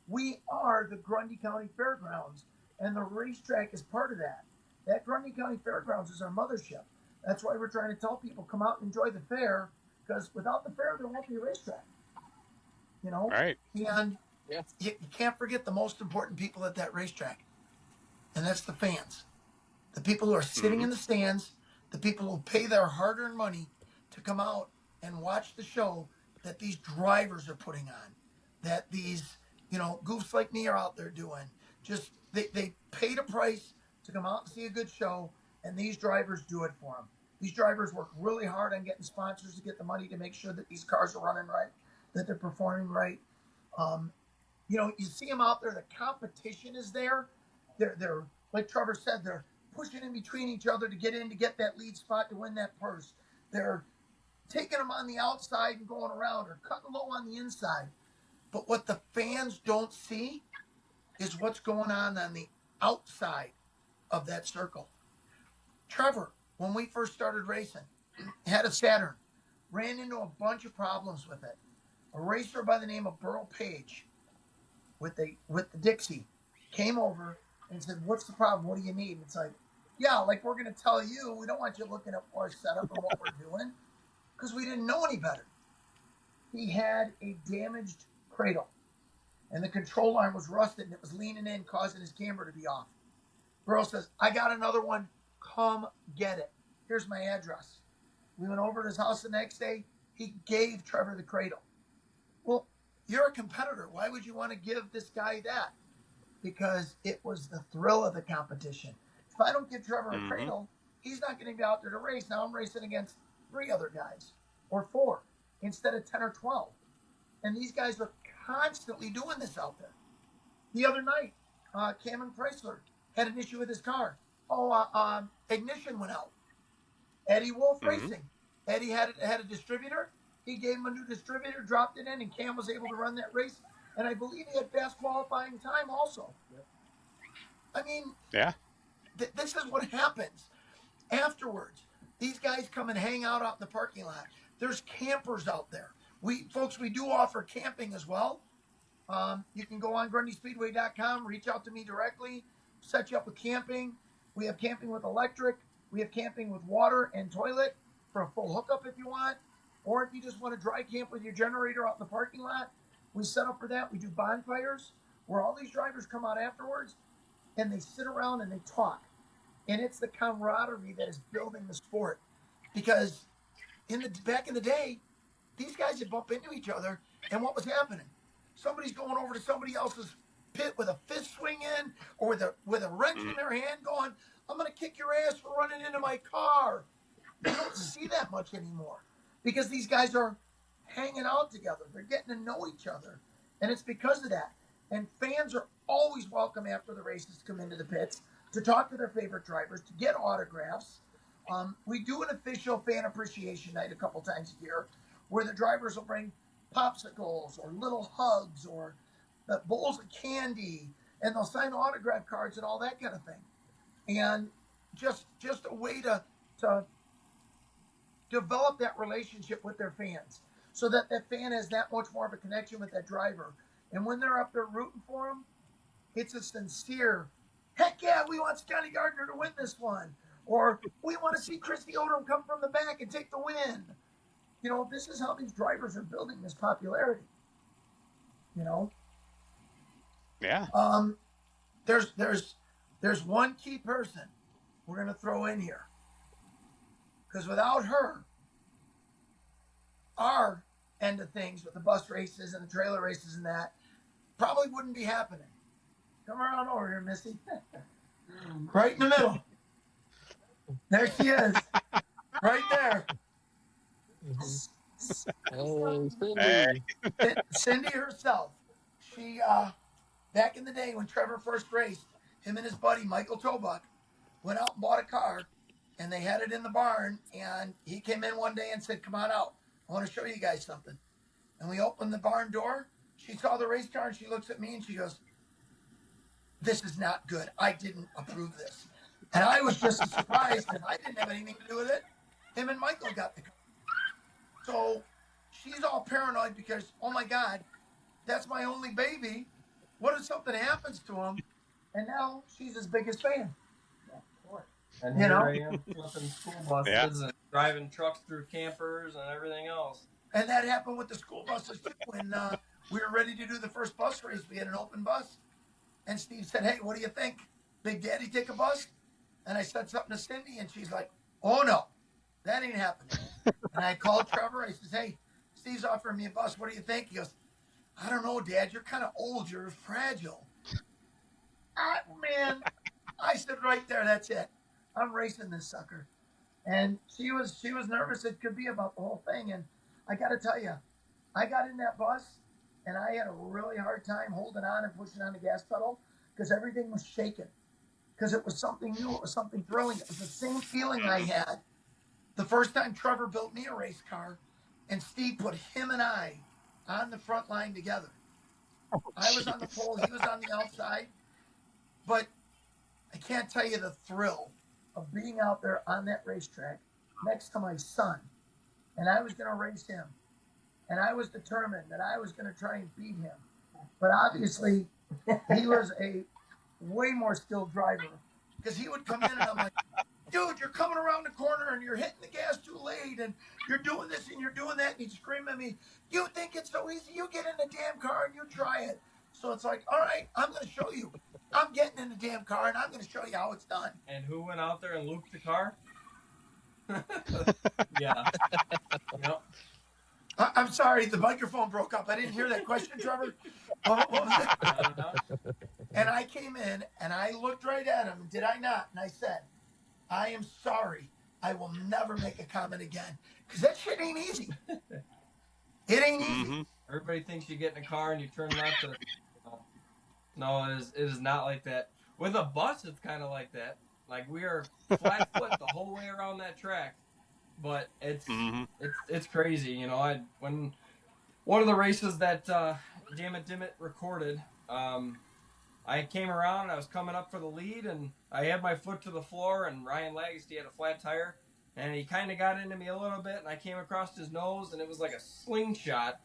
we are the Grundy County Fairgrounds, and the racetrack is part of that. That Grundy County Fairgrounds is our mothership. That's why we're trying to tell people, come out and enjoy the fair, because without the fair, there won't be a racetrack. You know? Right. And you can't forget the most important people at that racetrack, and that's the fans. The people who are sitting in the stands, the people who pay their hard-earned money to come out and watch the show, that these drivers are putting on, that these, goofs like me are out there doing. Just they paid a price to come out and see a good show, and these drivers do it for them. These drivers work really hard on getting sponsors to get the money to make sure that these cars are running right, that they're performing right. You see them out there. The competition is there. They're like Trevor said, they're pushing in between each other to get that lead spot to win that purse. They're taking them on the outside and going around, or cutting low on the inside. But what the fans don't see is what's going on the outside of that circle. Trevor, when we first started racing, had a Saturn, ran into a bunch of problems with it. A racer by the name of Burl Page with the Dixie came over and said, "What's the problem? What do you need?" And it's like, yeah, like we're going to tell you. We don't want you looking at our setup and what we're doing, because we didn't know any better. He had a damaged cradle, and the control arm was rusted, and it was leaning in, causing his camber to be off. Burl says, "I got another one. Come get it. Here's my address." We went over to his house the next day. He gave Trevor the cradle. Well, you're a competitor. Why would you want to give this guy that? Because it was the thrill of the competition. If I don't give Trevor a cradle, he's not going to be out there to race. Now I'm racing against 3 other guys, or 4, instead of 10 or 12. And these guys are constantly doing this out there. The other night, Cameron Chrysler had an issue with his car. Ignition went out. Eddie Wolf Racing. Eddie had a distributor. He gave him a new distributor, dropped it in, and Cam was able to run that race. And I believe he had fast qualifying time also. I mean, this is what happens afterwards. These guys come and hang out in the parking lot. There's campers out there. We do offer camping as well. You can go on GrundySpeedway.com, reach out to me directly, set you up with camping. We have camping with electric. We have camping with water and toilet for a full hookup if you want. Or if you just want to dry camp with your generator out in the parking lot, we set up for that. We do bonfires where all these drivers come out afterwards and they sit around and they talk. And it's the camaraderie that is building the sport. Because back in the day, these guys would bump into each other, and what was happening? Somebody's going over to somebody else's pit with a fist swing in, or with a wrench in their hand going, "I'm going to kick your ass for running into my car." You don't see that much anymore because these guys are hanging out together. They're getting to know each other, and it's because of that. And fans are always welcome after the races to come into the pits to talk to their favorite drivers, to get autographs. We do an official fan appreciation night a couple times a year where the drivers will bring popsicles or little hugs or bowls of candy, and they'll sign autograph cards and all that kind of thing. And just a way to develop that relationship with their fans so that fan has that much more of a connection with that driver. And when they're up there rooting for them, it's a sincere, "Heck yeah, we want Scotty Gardner to win this one." Or, "We want to see Christy Odom come from the back and take the win." This is how these drivers are building this popularity. Yeah. There's one key person we're going to throw in here. Because without her, our end of things with the bus races and the trailer races and that probably wouldn't be happening. Come around over here, Missy. Right in the middle. There she is. Right there. Hey, Cindy. Cindy herself. She, back in the day when Trevor first raced, him and his buddy Michael Tobuck went out and bought a car, and they had it in the barn, and he came in one day and said, "Come on out. I want to show you guys something." And we opened the barn door. She saw the race car, and she looks at me, and she goes, "This is not good. I didn't approve this." And I was just surprised because I didn't have anything to do with it. Him and Michael got the car. So she's all paranoid because, oh my God, that's my only baby. What if something happens to him? And now she's his biggest fan. Yeah, of course. And here I am flipping school buses and driving trucks through campers and everything else. And that happened with the school buses too. When we were ready to do the first bus race, we had an open bus. And Steve said, "Hey, what do you think? Big Daddy take a bus?" And I said something to Cindy, and she's like, "Oh no, that ain't happening." And I called Trevor. I says, "Hey, Steve's offering me a bus. What do you think? He goes, I don't know, Dad. You're kind of old. You're fragile. Man, I said right there, that's it. I'm racing this sucker. And she was nervous. It could be about the whole thing. And I got to tell you, I got in that bus and I had a really hard time holding on and pushing on the gas pedal because everything was shaking. Because it was something new. It was something thrilling. It was the same feeling I had the first time Trevor built me a race car and Steve put him and I on the front line together. I was on the pole. He was on the outside. But I can't tell you the thrill of being out there on that racetrack next to my son. And I was going to race him. And I was determined that I was going to try and beat him. But obviously, he was a way more skilled driver because he would come in and I'm like, dude, you're coming around the corner and you're hitting the gas too late and you're doing this and you're doing that. And he'd scream at me, you think it's so easy? You get in the damn car and you try it. So it's like, all right, I'm going to show you. I'm getting in the damn car and I'm going to show you how it's done. And who went out there and looped the car? Yeah. Yep. I'm sorry, the microphone broke up. I didn't hear that question, Trevor. What was it? And I came in and I looked right at him. Did I not? And I said, I am sorry. I will never make a comment again because that shit ain't easy. It ain't easy. Everybody thinks you get in a car and you turn left. No, it is not like that. With a bus, it's kind of like that. Like we are flat foot the whole way around that track, but it's crazy. You know, when one of the races that Damn It Dim It recorded, I came around and I was coming up for the lead and I had my foot to the floor and Ryan Lagasty had a flat tire and he kind of got into me a little bit and I came across his nose and it was like a slingshot.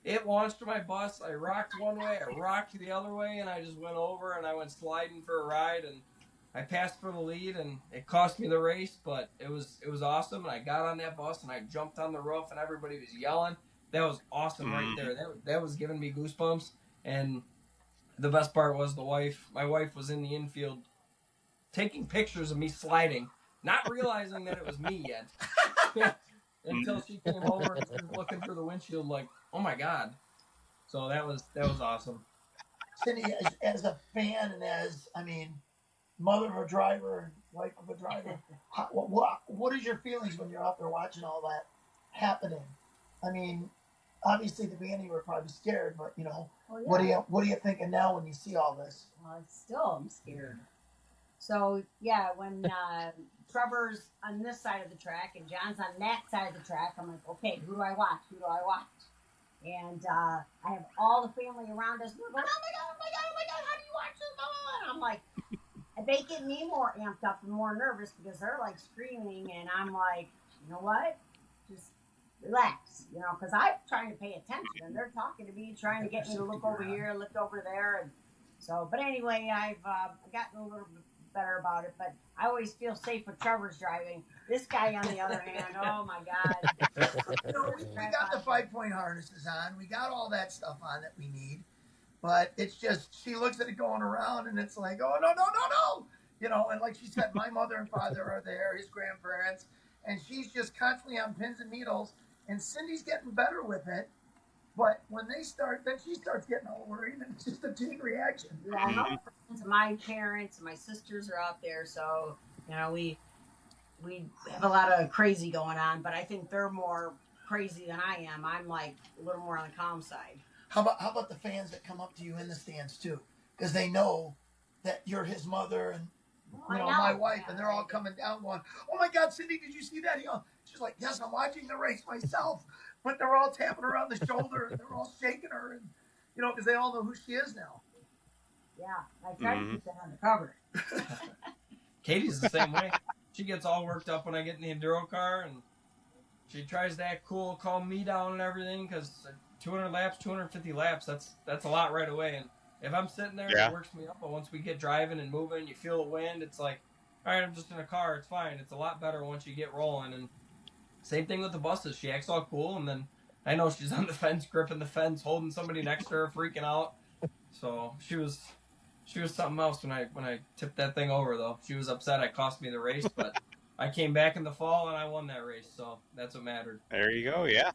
It launched my bus. I rocked one way, I rocked the other way, and I just went over and I went sliding for a ride and I passed for the lead and it cost me the race, but it was awesome. And I got on that bus and I jumped on the roof and everybody was yelling. That was awesome right there. That was giving me goosebumps. And the best part was my wife was in the infield taking pictures of me sliding, not realizing that it was me yet. Until she came over and was looking through the windshield like, oh my God. So that was awesome. Cindy, as a fan and as, mother of a driver and wife of a driver, what is your feelings when you're out there watching all that happening? Obviously at the beginning you were probably scared, but what are you thinking now when you see all this? Well, still I'm scared. So yeah, when Trevor's on this side of the track and John's on that side of the track, I'm like, okay, who do I watch? And I have all the family around us. We're going, oh my God, how do you watch this? And I'm like, they get me more amped up and more nervous because they're like screaming, and I'm like, you know what? Just relax, because I'm trying to pay attention, and they're talking to me, trying to get me to look over here, look over there, and so. But anyway, I've gotten a little bit better about it, but I always feel safe with Trevor's driving. This guy, on the other hand, oh my God. We got the 5-point harnesses on. We got all that stuff on that we need. But it's just, she looks at it going around and it's like, oh, no. And like she said, my mother and father are there, his grandparents, and she's just constantly on pins and needles. And Cindy's getting better with it. But when they start, then she starts getting all worried, and it's just a chain reaction. Yeah, my parents and my sisters are out there, so we have a lot of crazy going on. But I think they're more crazy than I am. I'm like a little more on the calm side. How about the fans that come up to you in the stands too, because they know that you're his mother and my wife, and they're all coming down going, "Oh my God, Cindy, did you see that?" She's like, "Yes, I'm watching the race myself." But they're all tapping her on the shoulder and they're all shaking her, and because they all know who she is now. Yeah, I try to keep that on the cover. Katie's the same way. She gets all worked up when I get in the enduro car, and she tries to act cool, calm me down and everything, because 200 laps, 250 laps, that's a lot right away. And if I'm sitting there, it works me up. But once we get driving and moving, you feel the wind, it's like, all right, I'm just in a car, it's fine. It's a lot better once you get rolling. And same thing with the buses. She acts all cool, and then I know she's on the fence, gripping the fence, holding somebody next to her, freaking out. So she was something else when I tipped that thing over, though. She was upset. It cost me the race, but I came back in the fall and I won that race, so that's what mattered. There you go. Yeah.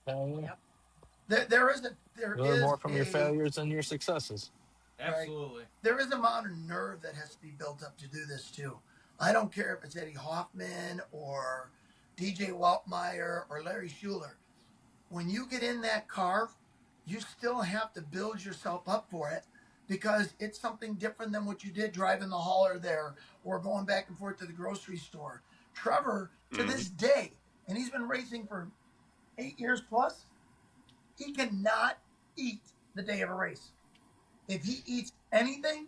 Yep. There is You learn more from your failures than your successes. Absolutely. Right, there is a amount of nerve that has to be built up to do this too. I don't care if it's Eddie Hoffman or DJ Waltmeyer or Larry Schuler. When you get in that car, you still have to build yourself up for it because it's something different than what you did driving the hauler there or going back and forth to the grocery store. Trevor, to this day, and he's been racing for 8 years plus, he cannot eat the day of a race. If he eats anything,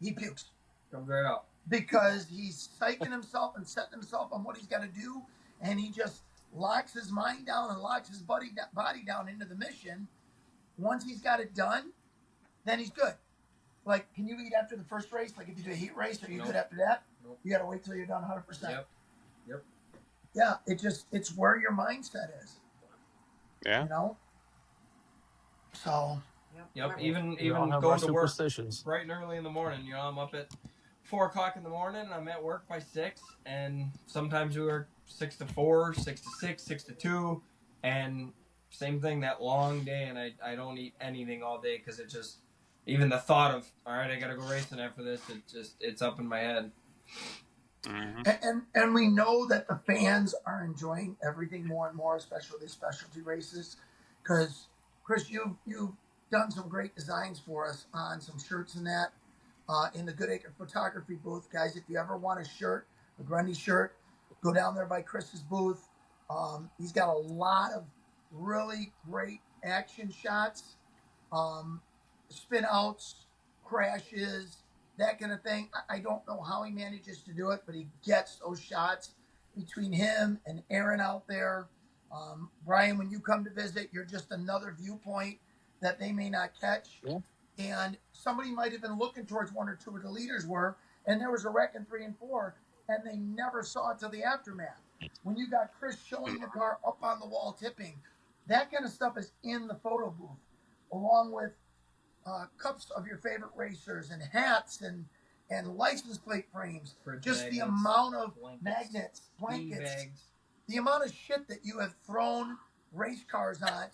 he pukes. Comes right out. Because he's psyching himself and setting himself on what he's got to do, and he just locks his mind down and locks his body down into the mission. Once he's got it done, then he's good. Like, can you eat after the first race? Like, if you do a heat race, are you good after that? Nope. You got to wait till you're done 100%. Yep. Yeah, it's where your mindset is. Yeah. You know? So. Yep. Even all have going our to work superstitions. bright and early in the morning. You know, I'm up at 4 o'clock in the morning, and I'm at work by 6, and sometimes we work 6 to 4, 6 to 6, 6 to 2, and same thing, that long day, and I don't eat anything all day because it just, even the thought of, all right, I got to go racing after this, it's up in my head. And we know that the fans are enjoying everything more and more, especially these specialty races, because Chris, you've done some great designs for us on some shirts and that in the Goodacre photography booth, guys. If you ever want a shirt, a Grundy shirt, go down there by Chris's booth. He's got a lot of really great action shots, spin outs, crashes, that kind of thing. I don't know how he manages to do it, but he gets those shots between him and Aaron out there. Brian, when you come to visit, you're just another viewpoint that they may not catch. Yeah. And somebody might have been looking towards one or two of the leaders were, and there was a wreck in 3 and 4, and they never saw it till the aftermath. When you got Chris showing the car up on the wall tipping, that kind of stuff is in the photo booth, along with cups of your favorite racers and hats and license plate frames. Just Magnets, the amount of blankets, blankets, the amount of shit that you have thrown race cars on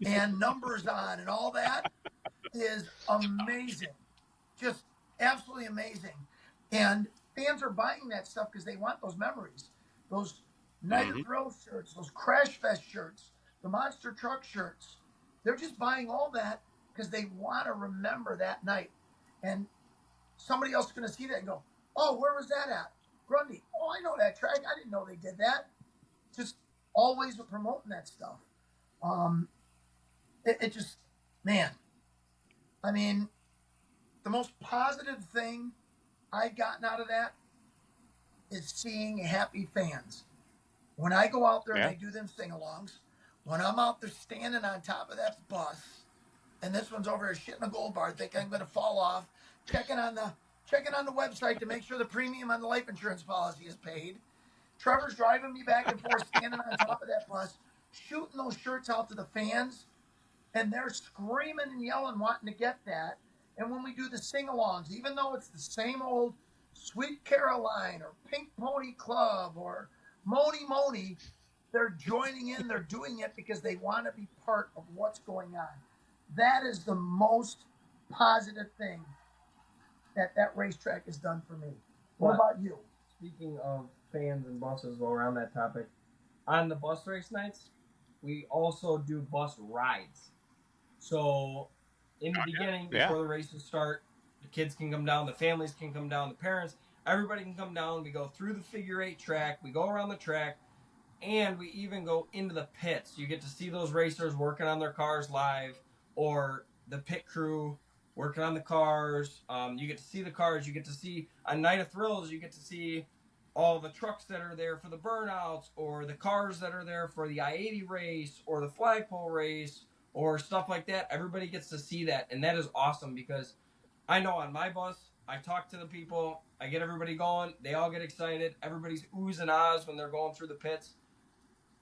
and numbers on and all that is amazing. Just absolutely amazing. And fans are buying that stuff because they want those memories. Those Night of Thrill shirts, those Crash Fest shirts, the Monster Truck shirts. They're just buying all that because they want to remember that night. And somebody else is going to see that and go, oh, where was that at? Grundy. Oh, I know that track. I didn't know they did that. Just always promoting that stuff. It just, man. I mean, the most positive thing I've gotten out of that is seeing happy fans. When I go out there and I do them sing-alongs, when I'm out there standing on top of that bus, and this one's over here shitting a gold bar, thinking I'm going to fall off, checking on the website to make sure the premium on the life insurance policy is paid. Trevor's driving me back and forth, standing on top of that bus, shooting those shirts out to the fans, and they're screaming and yelling, wanting to get that. And when we do the sing-alongs, even though it's the same old Sweet Caroline or Pink Pony Club or Moni Moni, they're joining in, they're doing it because they want to be part of what's going on. That is the most positive thing that racetrack has done for me. What about you? Speaking of fans and buses, while we're on that topic, on the bus race nights, we also do bus rides. So in the beginning, before the races start, the kids can come down, the families can come down, the parents, everybody can come down. We go through the figure 8 track, we go around the track, and we even go into the pits. You get to see those racers working on their cars live, or the pit crew working on the cars. You get to see the cars. You get to see a Night of Thrills. You get to see all the trucks that are there for the burnouts, or the cars that are there for the I-80 race, or the flagpole race, or stuff like that. Everybody gets to see that, and that is awesome because I know on my bus, I talk to the people, I get everybody going, they all get excited, everybody's oohs and ahs when they're going through the pits.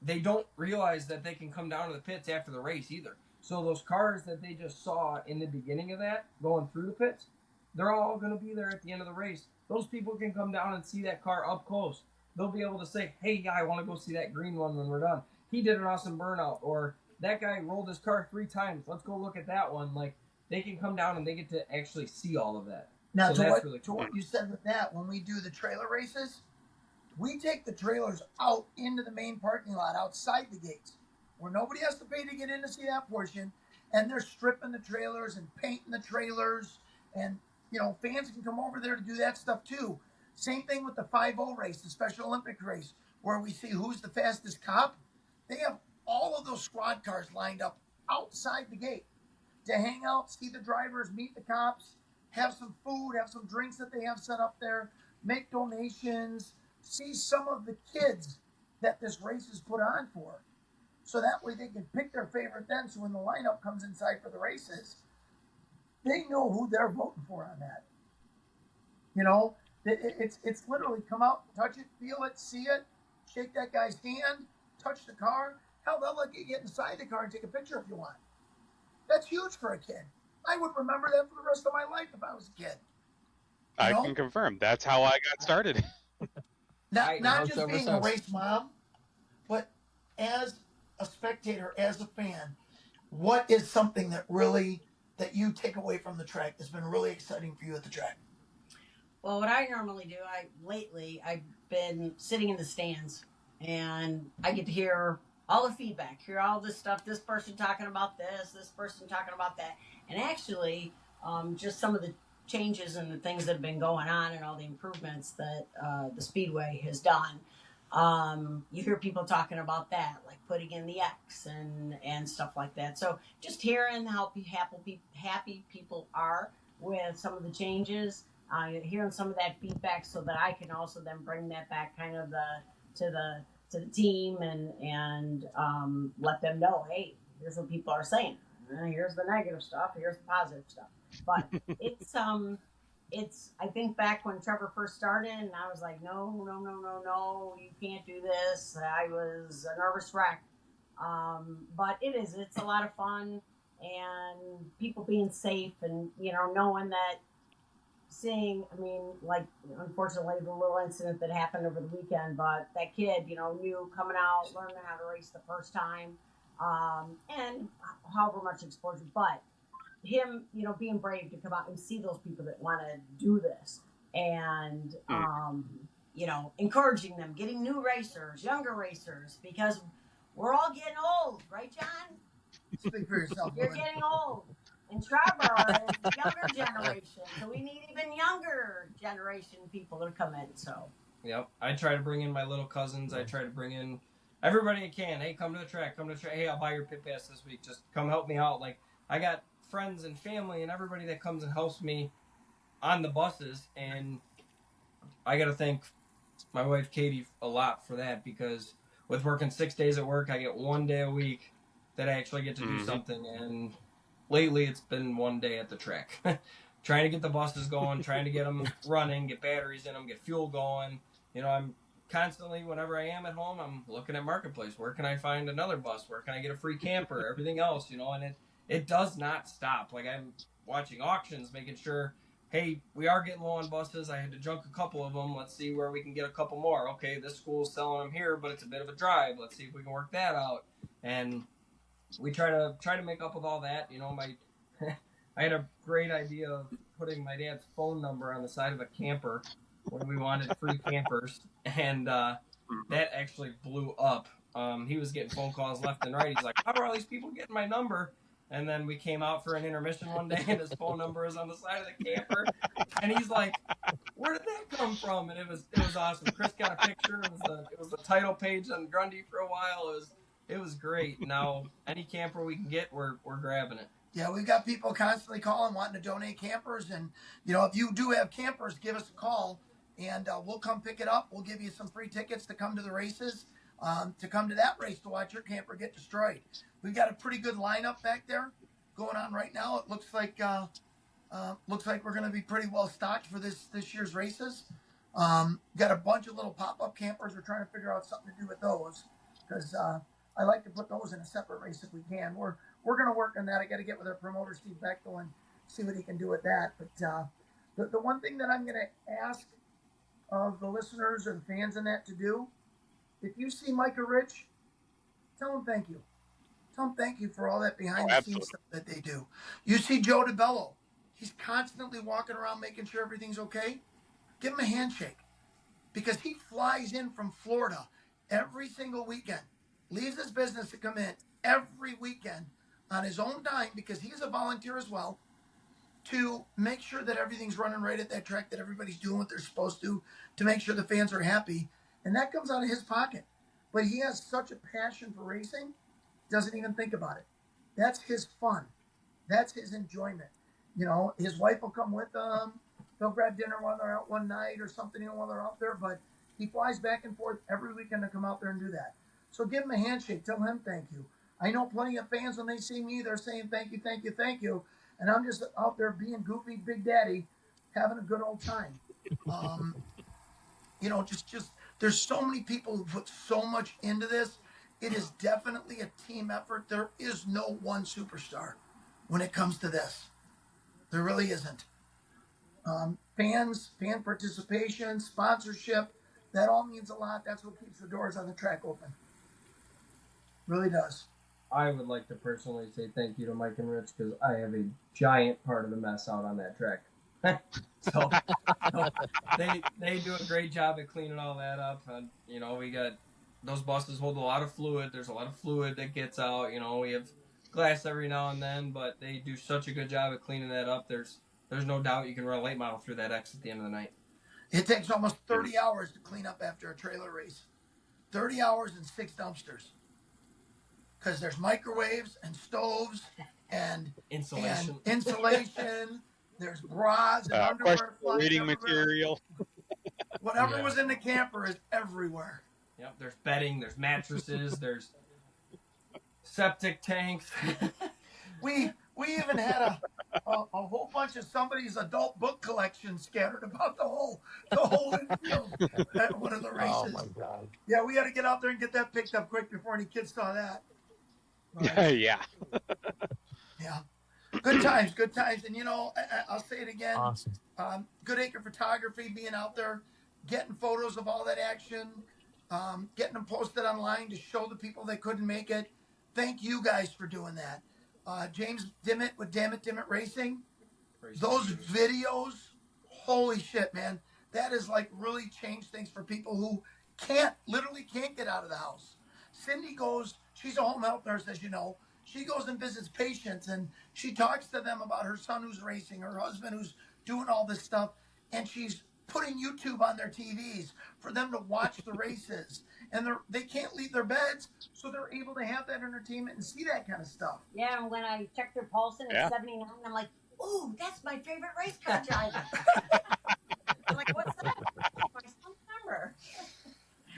They don't realize that they can come down to the pits after the race either. So those cars that they just saw in the beginning of that, going through the pits, they're all going to be there at the end of the race. Those people can come down and see that car up close. They'll be able to say, hey, I want to go see that green one when we're done. he did an awesome burnout, or that guy rolled his car 3 times. Let's go look at that one. Like, they can come down and they get to actually see all of that. Now, So to that's what, really to cool. what you said with that, when we do the trailer races, we take the trailers out into the main parking lot outside the gates where nobody has to pay to get in to see that portion. And they're stripping the trailers and painting the trailers. And, you know, fans can come over there to do that stuff too. Same thing with the 5-0 race, the Special Olympic race, where we see who's the fastest cop. They have all of those squad cars lined up outside the gate to hang out, see the drivers, meet the cops, have some food, have some drinks that they have set up there, make donations, see some of the kids that this race is put on for. So that way they can pick their favorite then. So when the lineup comes inside for the races, they know who they're voting for on that. You know, it's literally come out, touch it, feel it, see it, shake that guy's hand, touch the car. Hell, they'll let you get inside the car and take a picture if you want. That's huge for a kid. I would remember that for the rest of my life if I was a kid. I can confirm. That's how I got started. Not just being a race mom, but as a spectator, as a fan, what is something that you take away from the track that's been really exciting for you at the track? Well, what I normally do, I've been sitting in the stands, and I get to hear all the feedback, hear all this stuff, this person talking about this person talking about that. And actually, just some of the changes and the things that have been going on and all the improvements that the Speedway has done. You hear people talking about that, like putting in the X and stuff like that. So just hearing how happy people are with some of the changes, hearing some of that feedback, so that I can also then bring that back kind of to the team and let them know, hey, here's what people are saying. Here's the negative stuff. Here's the positive stuff. But it's I think back when Trevor first started, and I was like, no, you can't do this. I was a nervous wreck. But it's a lot of fun, and people being safe, and, you know, knowing that, like, unfortunately, the little incident that happened over the weekend, but that kid, you know, knew coming out, learning how to race the first time, and however much exposure, but him, you know, being brave to come out and see those people that want to do this, and, you know, encouraging them, getting new racers, younger racers, because we're all getting old, right, John? Speak for yourself. You're getting old. And Trevor is the younger generation, so we need even younger generation people to come in. So. Yep, I try to bring in my little cousins. I try to bring in everybody I can. Hey, come to the track. Hey, I'll buy your pit pass this week. Just come help me out. Like, I got friends and family and everybody that comes and helps me on the buses, and I got to thank my wife Katie a lot for that, because with working 6 days at work, I get 1 day a week that I actually get to do something, and lately it's been 1 day at the track. Trying to get the buses going, trying to get them running, get batteries in them, get fuel going. You know, I'm constantly, whenever I am at home, I'm looking at Marketplace. Where can I find another bus? Where can I get a free camper? Everything else, you know, and it does not stop. Like, I'm watching auctions, making sure, hey, we are getting low on buses. I had to junk a couple of them. Let's see where we can get a couple more. Okay, this school's selling them here, but it's a bit of a drive. Let's see if we can work that out. And we try to make up with all that. You know, I had a great idea of putting my dad's phone number on the side of a camper when we wanted free campers, and that actually blew up. He was getting phone calls left and right. He's like, how are all these people getting my number? And then we came out for an intermission one day, and his phone number is on the side of the camper, and he's like, where did that come from? And it was awesome. Chris got a picture. It was the title page on Grundy for a while. It was great. Now, any camper we can get, we're grabbing it. Yeah, we've got people constantly calling, wanting to donate campers. And, you know, if you do have campers, give us a call, and we'll come pick it up. We'll give you some free tickets to come to the races, to come to that race to watch your camper get destroyed. We've got a pretty good lineup back there going on right now. It looks like we're going to be pretty well stocked for this year's races. Got a bunch of little pop-up campers. We're trying to figure out something to do with those, because I like to put those in a separate race if we can. We're going to work on that. I got to get with our promoter, Steve Bechtel, and see what he can do with that. But the one thing that I'm going to ask of the listeners or the fans in that to do, if you see Micah Rich, Tell them thank you. Tell them thank you for all that behind the scenes absolutely. stuff that they do. You see Joe DeBello. He's constantly walking around making sure everything's okay. Give him a handshake because he flies in from Florida every single weekend, leaves his business to come in every weekend on his own dime because he's a volunteer as well to make sure that everything's running right at that track, that everybody's doing what they're supposed to make sure the fans are happy. And that comes out of his pocket. But he has such a passion for racing, doesn't even think about it. That's his fun. That's his enjoyment. You know, his wife will come with them. They'll grab dinner while they're out one night or something, while they're out there. But he flies back and forth every weekend to come out there and do that. So give him a handshake. Tell him thank you. I know plenty of fans, when they see me, they're saying thank you, thank you, thank you. And I'm just out there being goofy Big Daddy, having a good old time. You know, just there's so many people who put so much into this. It is definitely a team effort. There is no one superstar when it comes to this. There really isn't. Fan participation, sponsorship, that all means a lot. That's what keeps the doors on the track open. Really does. I would like to personally say thank you to Mike and Rich because I have a giant part of the mess out on that track. so they do a great job at cleaning all that up. And, you know, we got those buses hold a lot of fluid. There's a lot of fluid that gets out. You know, we have glass every now and then, but they do such a good job at cleaning that up. There's no doubt you can run a late model through that X at the end of the night. It takes almost 30 hours to clean up after a trailer race. 30 hours and 6 dumpsters. Because there's microwaves and stoves and insulation. There's bras and underwear flying reading everywhere. material. Whatever was in the camper is everywhere. Yep, there's bedding, there's mattresses, there's septic tanks. We even had a whole bunch of somebody's adult book collection scattered about the whole infield at one of the races. Oh my God! Yeah, we had to get out there and get that picked up quick before any kids saw that. Yeah. Yeah. Good times, and you know, I'll say it again. Awesome. Good Acre Photography being out there, getting photos of all that action, getting them posted online to show the people that couldn't make it. Thank you guys for doing that. James Dimmitt with Dammit Dimmitt Racing. Those videos, holy shit, man. That has like really changed things for people who literally can't get out of the house. Cindy goes, she's a home health nurse, as you know. She goes and visits patients and she talks to them about her son who's racing, her husband who's doing all this stuff. And she's putting YouTube on their TVs for them to watch the races. And they can't leave their beds, so they're able to have that entertainment and see that kind of stuff. Yeah, and when I checked their pulse and it's 79, I'm like, ooh, that's my favorite race car driver. I'm like, what's that? My son's number.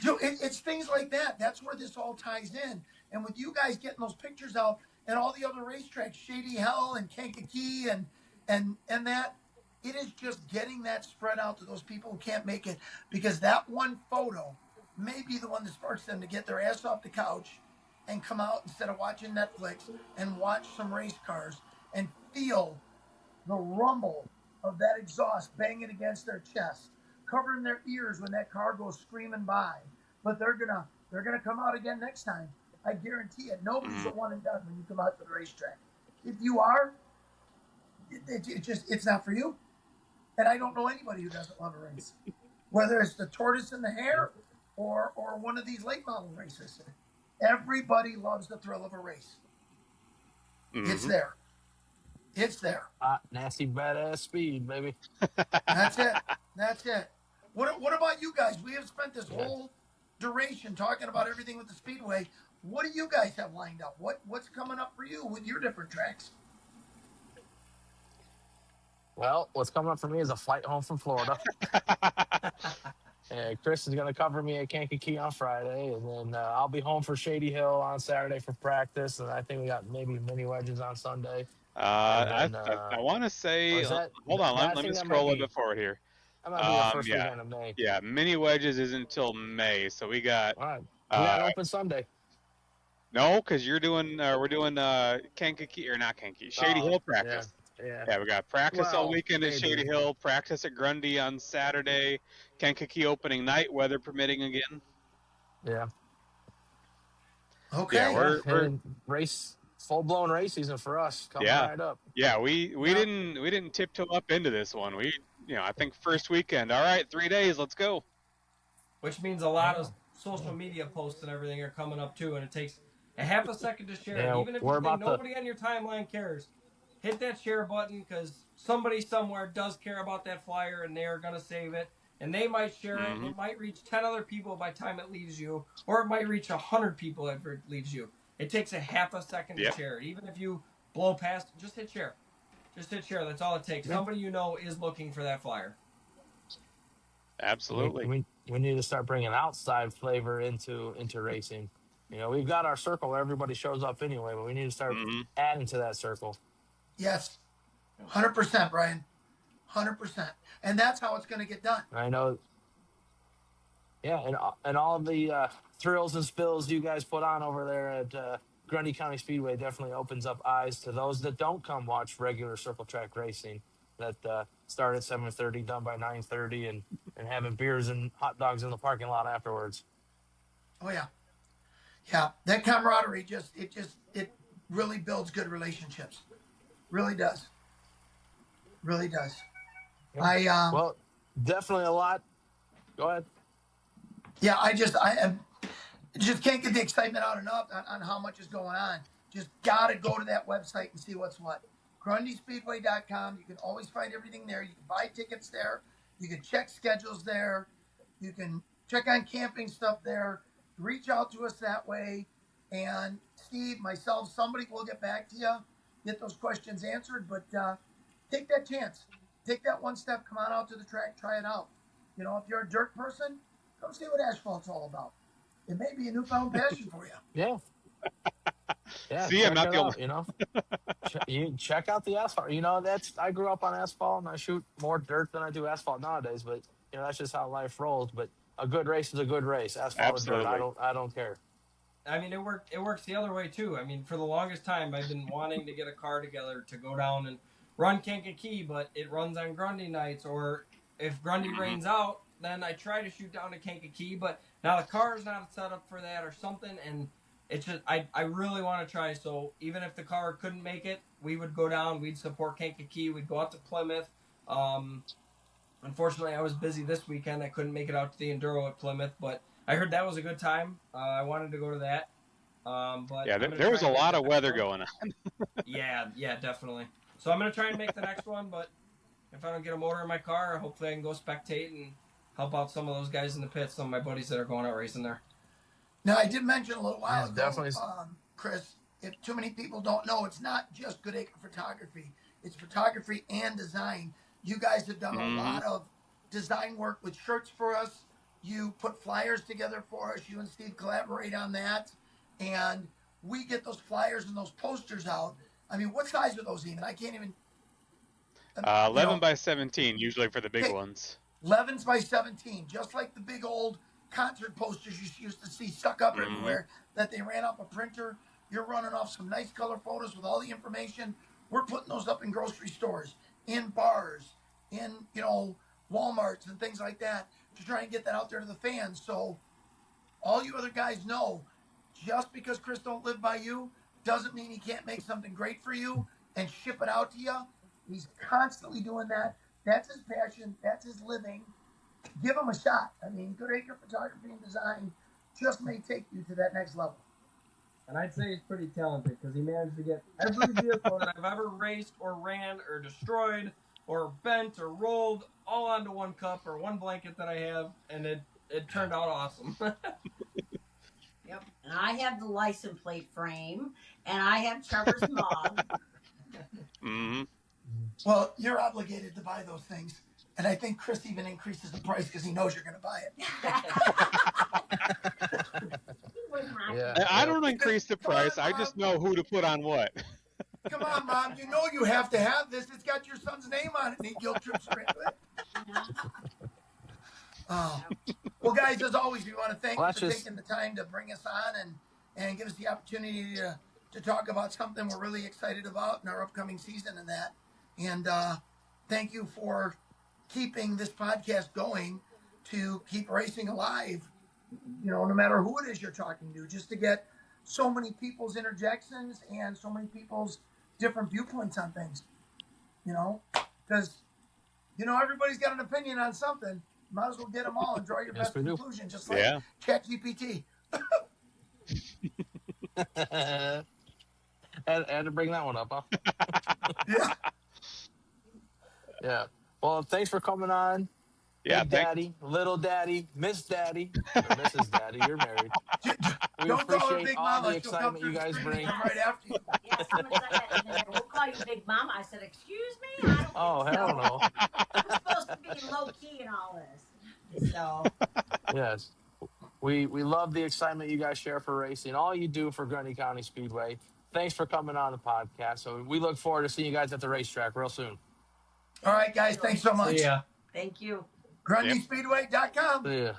So it's things like that. That's where this all ties in. And with you guys getting those pictures out and all the other racetracks, Shady Hell and Kankakee and that, it is just getting that spread out to those people who can't make it, because that one photo may be the one that sparks them to get their ass off the couch and come out instead of watching Netflix and watch some race cars and feel the rumble of that exhaust banging against their chest, covering their ears when that car goes screaming by. But they're gonna come out again next time. I guarantee it. Nobody's a one and done when you come out to the racetrack. If you are, it's not for you. And I don't know anybody who doesn't love a race, whether it's the tortoise and the hare or one of these late model races. Everybody loves the thrill of a race. Mm-hmm. It's there. It's there. Nasty badass speed, baby. That's it. That's it. What about you guys? We have spent this whole duration talking about everything with the Speedway. What do you guys have lined up? What's coming up for you with your different tracks? Well, what's coming up for me is a flight home from Florida. And Chris is going to cover me at Kankakee on Friday, and then I'll be home for Shady Hill on Saturday for practice, and I think we got maybe mini wedges on Sunday. I want to say, hold on, let me scroll a little bit forward here. That might be the first weekend of May. Yeah, mini wedges is until May, so we got. All right. We got open Sunday. No, because we're doing Kankakee, or not Kankakee, Shady Hill practice. Yeah, we got practice all weekend at Shady Hill, practice at Grundy on Saturday, Kankakee opening night, weather permitting again. Yeah. Okay. Yeah, we're and full blown race season for us coming yeah, right up. yeah. We Yep. didn't tiptoe up into this one. We I think first weekend. All right, 3 days. Let's go. Which means a lot of social media posts and everything are coming up too, and it takes a half a second to share it. Yeah, Even if we're you think about to. nobody on your timeline cares, hit that share button because somebody somewhere does care about that flyer and they are going to save it. And they might share it. Hmm. It might reach 10 other people by the time it leaves you, or it might reach 100 people after it leaves you. It takes a half a second to Yep, share it. Even if you blow past, just hit share. Just hit share. That's all it takes. Yeah. Somebody you know is looking for that flyer. absolutely. We need to start bringing outside flavor into racing. We've got our circle where everybody shows up anyway, but we need to start Hmm. adding to that circle. Yes. 100%, Brian. 100%. And that's how it's going to get done. I know. Yeah, and all the thrills and spills you guys put on over there at Grundy County Speedway definitely opens up eyes to those that don't come watch regular circle track racing. That start at 7:30, done by 9:30, and having beers and hot dogs in the parking lot afterwards. Oh, yeah. Yeah. That camaraderie it really builds good relationships. Really does. Really does. Yeah. Well, definitely a lot. Go ahead. Yeah, I just can't get the excitement out enough on how much is going on. Just got to go to that website and see what's what. GrundySpeedway.com. You can always find everything there. You can buy tickets there. You can check schedules there. You can check on camping stuff there. Reach out to us that way. And Steve, myself, somebody will get back to you, get those questions answered. But take that chance. Take that one step. Come on out to the track. Try it out. If you're a dirt person, come see what asphalt's all about. It may be a newfound passion for you. Yeah. Yeah. See, I'm Check not it the only. out. You check out the asphalt. I grew up on asphalt and I shoot more dirt than I do asphalt nowadays. But that's just how life rolls. But a good race is a good race. Asphalt or dirt, Absolutely. I don't care. I mean, it works the other way too. I mean, for the longest time, I've been wanting to get a car together to go down and run Kankakee, but it runs on Grundy nights. Or if Grundy rains out, then I try to shoot down to Kankakee, but now the car is not set up for that or something, and it's just I really want to try. So even if the car couldn't make it, we would go down. We'd support Kankakee. We'd go out to Plymouth. Unfortunately, I was busy this weekend. I couldn't make it out to the Enduro at Plymouth, but I heard that was a good time. I wanted to go to that. But Yeah, there was a lot of weather going on. Yeah, definitely. So I'm gonna try and make the next one, but if I don't get a motor in my car, hopefully I can go spectate and help out some of those guys in the pits, some of my buddies that are going out racing there. Now, I did mention a little while ago, definitely. Chris, if too many people don't know, it's not just Good Acre Photography. It's photography and design. You guys have done a lot of design work with shirts for us. You put flyers together for us. You and Steve collaborate on that. And we get those flyers and those posters out. I mean, what size are those even? I can't even. 11 by 17, usually for the big ones. 11s by 17, just like the big old concert posters you used to see stuck up everywhere that they ran off a printer. You're running off some nice color photos with all the information. We're putting those up in grocery stores, in bars, in Walmarts and things like that to try and get that out there to the fans. So all you other guys know, just because Chris don't live by you doesn't mean he can't make something great for you and ship it out to you. He's constantly doing that. That's his passion. That's his living. Give him a shot. I mean, Good Acre Photography and Design just may take you to that next level. And I'd say he's pretty talented because he managed to get every vehicle that I've ever raced or ran or destroyed or bent or rolled all onto one cup or one blanket that I have, and it turned out awesome. Yep. And I have the license plate frame, and I have Trevor's mug. Well, you're obligated to buy those things. And I think Chris even increases the price because he knows you're going to buy it. Yeah. I don't increase the price. I just know who to put on what. Come on, Mom. You know you have to have this. It's got your son's name on it, and he guilt trips her into it. Oh. Well, guys, as always, we want to thank you for taking the time to bring us on and give us the opportunity to talk about something we're really excited about in our upcoming season and that. And thank you for keeping this podcast going to keep racing alive, no matter who it is you're talking to, just to get so many people's interjections and so many people's different viewpoints on things. Because everybo's got an opinion on something. Might as well get them all and draw your Yes, best we do. conclusion, just like ChatGPT. Had to bring that one up, huh? Yeah. Yeah. Well, thanks for coming on. Yeah, Big thanks. Daddy, Little Daddy, Miss Daddy, or Mrs. Daddy. You're married. We Don't call her appreciate Big all the Mama. She'll come excitement through you the guys screen and bring. come right after you. Yeah, someone said that the other day. We'll call you Big Mama. I said, excuse me? I don't Oh, think hell so. no. I'm supposed to be low key in all this. So, Yes. We love the excitement you guys share for racing, all you do for Grundy County Speedway. Thanks for coming on the podcast. So we look forward to seeing you guys at the racetrack real soon. All right, guys. Thanks so much. See ya. thank you. GrundySpeedway.com. Yeah.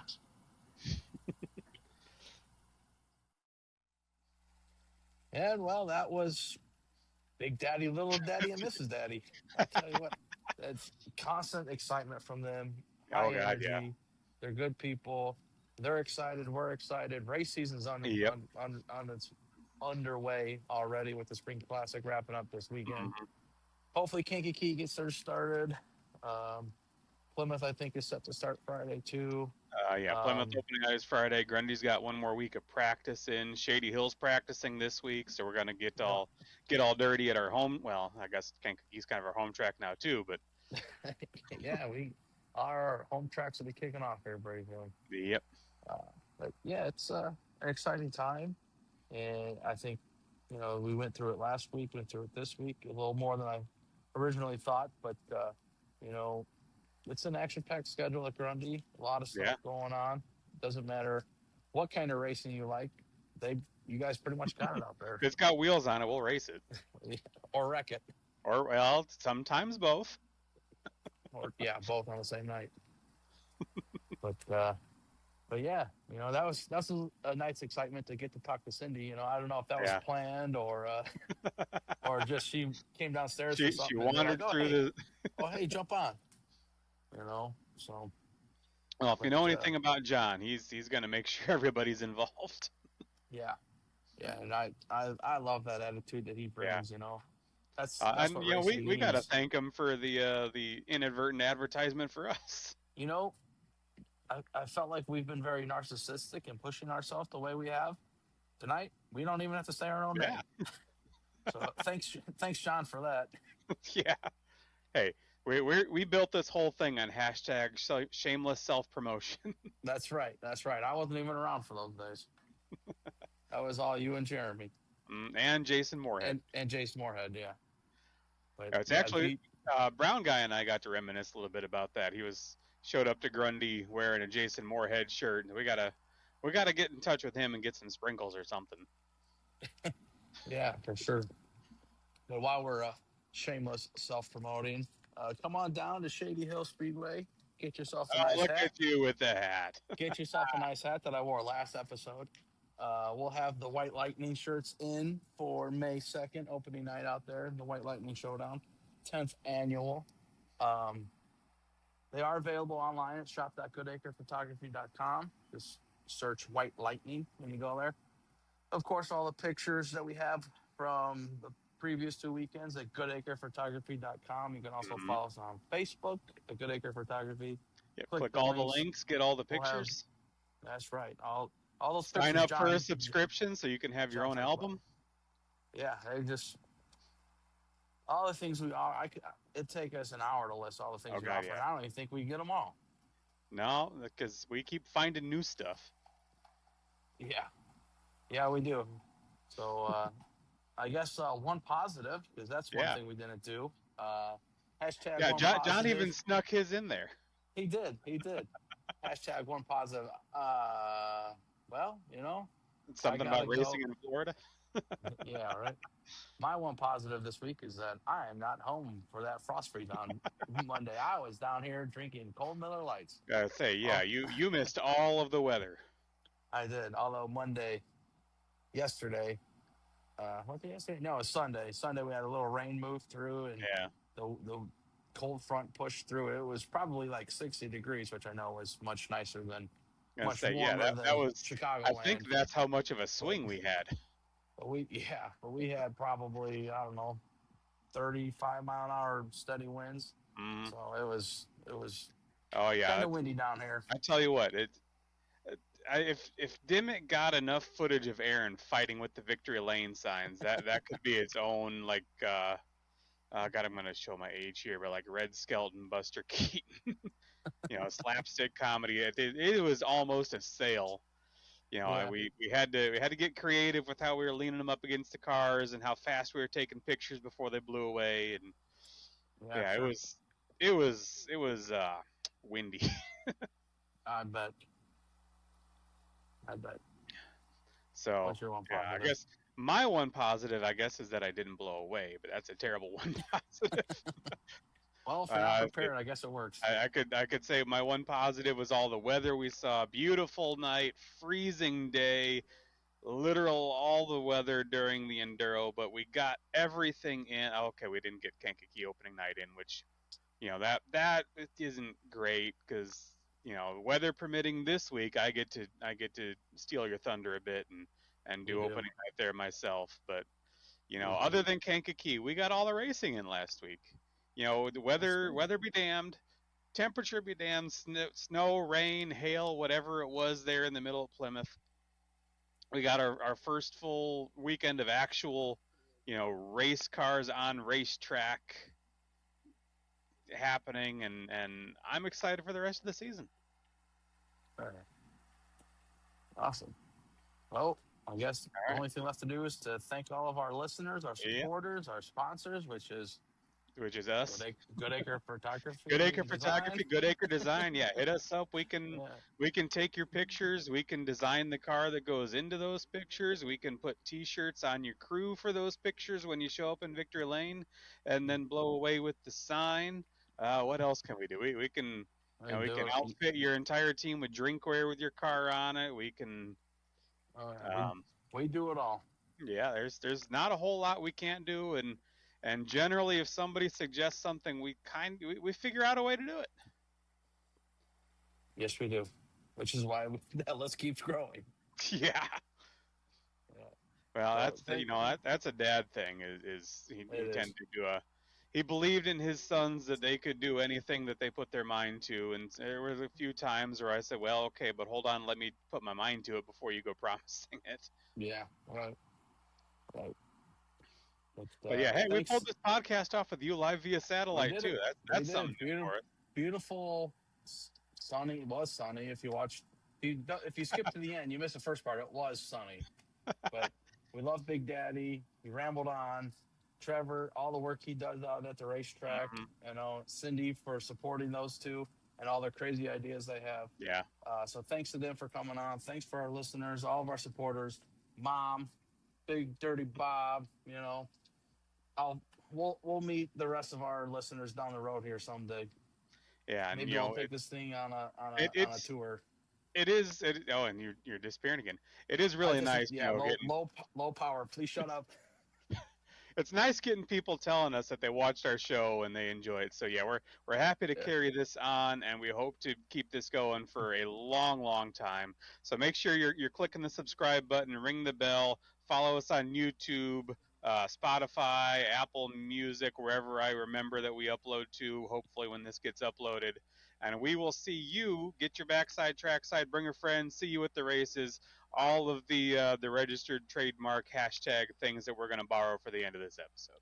And well, that was Big Daddy, Little Daddy, and Mrs. Daddy. I tell you what, it's constant excitement from them, high Oh God, yeah. energy. They're good people. They're excited. We're excited. Race season's Yep. on its underway already with the Spring Classic wrapping up this weekend. Mhm. Hopefully, Kankakee gets theirs started. Um, Plymouth, I think, is set to start Friday too. Yeah, Plymouth opening eyes Friday. Grundy's got one more week of practice in. Shady Hill's practicing this week, so we're gonna get all dirty at our home. Well, I guess Kankakee's kind of our home track now too, but Yeah, our home tracks will be kicking off here very soon. yep. But yeah, it's an exciting time, and I think we went through it last week, went through it this week, a little more than I originally thought. But you know, it's an action-packed schedule at Grundy. A lot of stuff Yeah. going on. Doesn't matter what kind of racing you like. You guys pretty much got it out there, If it's got wheels on it, we'll race it. or wreck it, Or well, sometimes both. or yeah, both on the same night. But yeah, that's a nice excitement to get to talk to Cindy. I don't know if that was Yeah. planned or just she came downstairs for She something. And they're wandered like, through the. hey, jump on. So Well, if you but know anything about John, he's gonna make sure everybody's involved. yeah, and I love that attitude that he brings. That's And what we racing gotta needs. thank him for the inadvertent advertisement for us. I felt like we've been very narcissistic in pushing ourselves the way we have tonight. We don't even have to say our own name. So thanks, John, for that. Yeah. Hey, we built this whole thing on hashtag shameless self promotion. That's right. I wasn't even around for those days. That was all you and Jeremy And Jason Moorhead. and Jason Moorhead. Yeah. But It's actually Brown Guy and I got to reminisce a little bit about that. He showed up to Grundy wearing a Jason Moorhead shirt, and we gotta get in touch with him and get some sprinkles or something. Yeah, for sure. But while we're shameless self-promoting, come on down to Shady Hill Speedway. Get yourself a nice look hat. at you with the hat. Get yourself a nice hat that I wore last episode. We'll have the White Lightning shirts in for May 2nd, opening night out there, the White Lightning Showdown, 10th annual. They are available online at shop.goodacrephotography.com. Just search White Lightning when you go there. Of course, all the pictures that we have from the previous 2 weekends at goodacrephotography.com. You can also follow us on Facebook at Good Acre Photography. Yeah, click all the links, get all the pictures. That's right. All those Sign pictures, up for a subscription so you can have your own album. Yeah, all the things it'd take us an hour to list all the things we offer. Yeah. I don't even think we get them all. No, because we keep finding new stuff. Yeah, we do. So I guess one positive, because that's one thing we didn't do. Hashtag one John positive. even snuck his in there. He did. Hashtag one positive. Well, something about racing in Florida. Yeah, right. My one positive this week is that I am not home for that frost freeze on Monday. I was down here drinking cold Miller Lights. Gotta say, you missed all of the weather. I did. Although yesterday, what did yesterday? No, it was Sunday. Sunday we had a little rain move through, and the cold front pushed through. It was probably like 60 degrees, which I know was much nicer than warmer than that was Chicago. I think that's how much of a swing we had. But we had probably, I don't know, 35-mile-an-hour steady winds. Mm. So it was Oh kind yeah, of windy down here. I tell you what, if Dimmitt got enough footage of Aaron fighting with the victory lane signs, that could be its own like. God, I'm gonna show my age here, but like Red Skelton, Buster Keaton, slapstick comedy. It was almost a sale. Yeah, We had to get creative with how we were leaning them up against the cars and how fast we were taking pictures before they blew away. And yeah, yeah, it sure. was it was windy. I bet. I bet. So What's your one yeah, I positive? guess my one positive, I guess, is that I didn't blow away, but that's a terrible one positive. Well, if you're not Uh, prepared, I guess it works. I could say my one positive was all the weather we saw. Beautiful night, freezing day, literal all the weather during the enduro, but we got everything in. Okay, we didn't get Kankakee opening night in, which that it isn't great because weather permitting this week, I get to steal your thunder a bit and You do do. opening night there myself. But You do. other than Kankakee, we got all the racing in last week. The That's weather good. weather be damned, temperature be damned, snow, rain, hail, whatever it was there in the middle of Plymouth. We got our first full weekend of actual, race cars on racetrack happening, and I'm excited for the rest of the season. All right. Awesome. Well, I guess All the right. only thing left to do is to thank all of our listeners, our Yeah. supporters, our sponsors, which is Which is us. Good Acre Photography Good Acre Design. Photography, Good Acre Design. Yeah, hit us up. We can Yeah, we can take your pictures. We can design the car that goes into those pictures. We can put T-shirts on your crew for those pictures when you show up in Victory Lane, and then blow away with the sign. What else can we do? We can we do can it. outfit your entire team with drinkware with your car on it. We can. Yeah, Um, we do it all. yeah, there's not a whole lot we can't do, and generally, if somebody suggests something, we figure out a way to do it. Yes, we do. Which is why that list keeps growing. Yeah. Yeah. Well, So thank that's a dad thing. Is he it is. tended to he believed in his sons that they could do anything that they put their mind to, and there was a few times where I said, "Well, okay, but hold on, let me put my mind to it before you go promising it." Yeah. Right. Right. But yeah, hey, we pulled Thanks. this podcast off with you live via We satellite did too. it. We That's something did. new for us. Beautiful, sunny. It was sunny. If you watch, if you skip to the end, you miss the first part. It was sunny, but we love Big Daddy. He rambled on. Trevor, all the work he does out at the racetrack. Hmm. Cindy for supporting those two and all their crazy ideas they have. Yeah. So thanks to them for coming on. Thanks for our listeners, all of our supporters, Mom, Big Dirty Bob. I'll we'll meet the rest of our listeners down the road here someday. Yeah, and Maybe we'll take this thing on a it's tour. it is it, oh, and you're disappearing again. It is I really just nice, getting low power. Please shut up. it's nice getting people telling us that they watched our show and they enjoy it. So yeah, we're happy to Yeah. carry this on, and we hope to keep this going for a long time. So make sure you're clicking the subscribe button, ring the bell, follow us on YouTube, Spotify, Apple Music, wherever I remember that we upload to. Hopefully, when this gets uploaded, and we will see you. Get your backside, trackside, bring a friend. See you at the races. All of the registered trademark hashtag things that we're going to borrow for the end of this episode.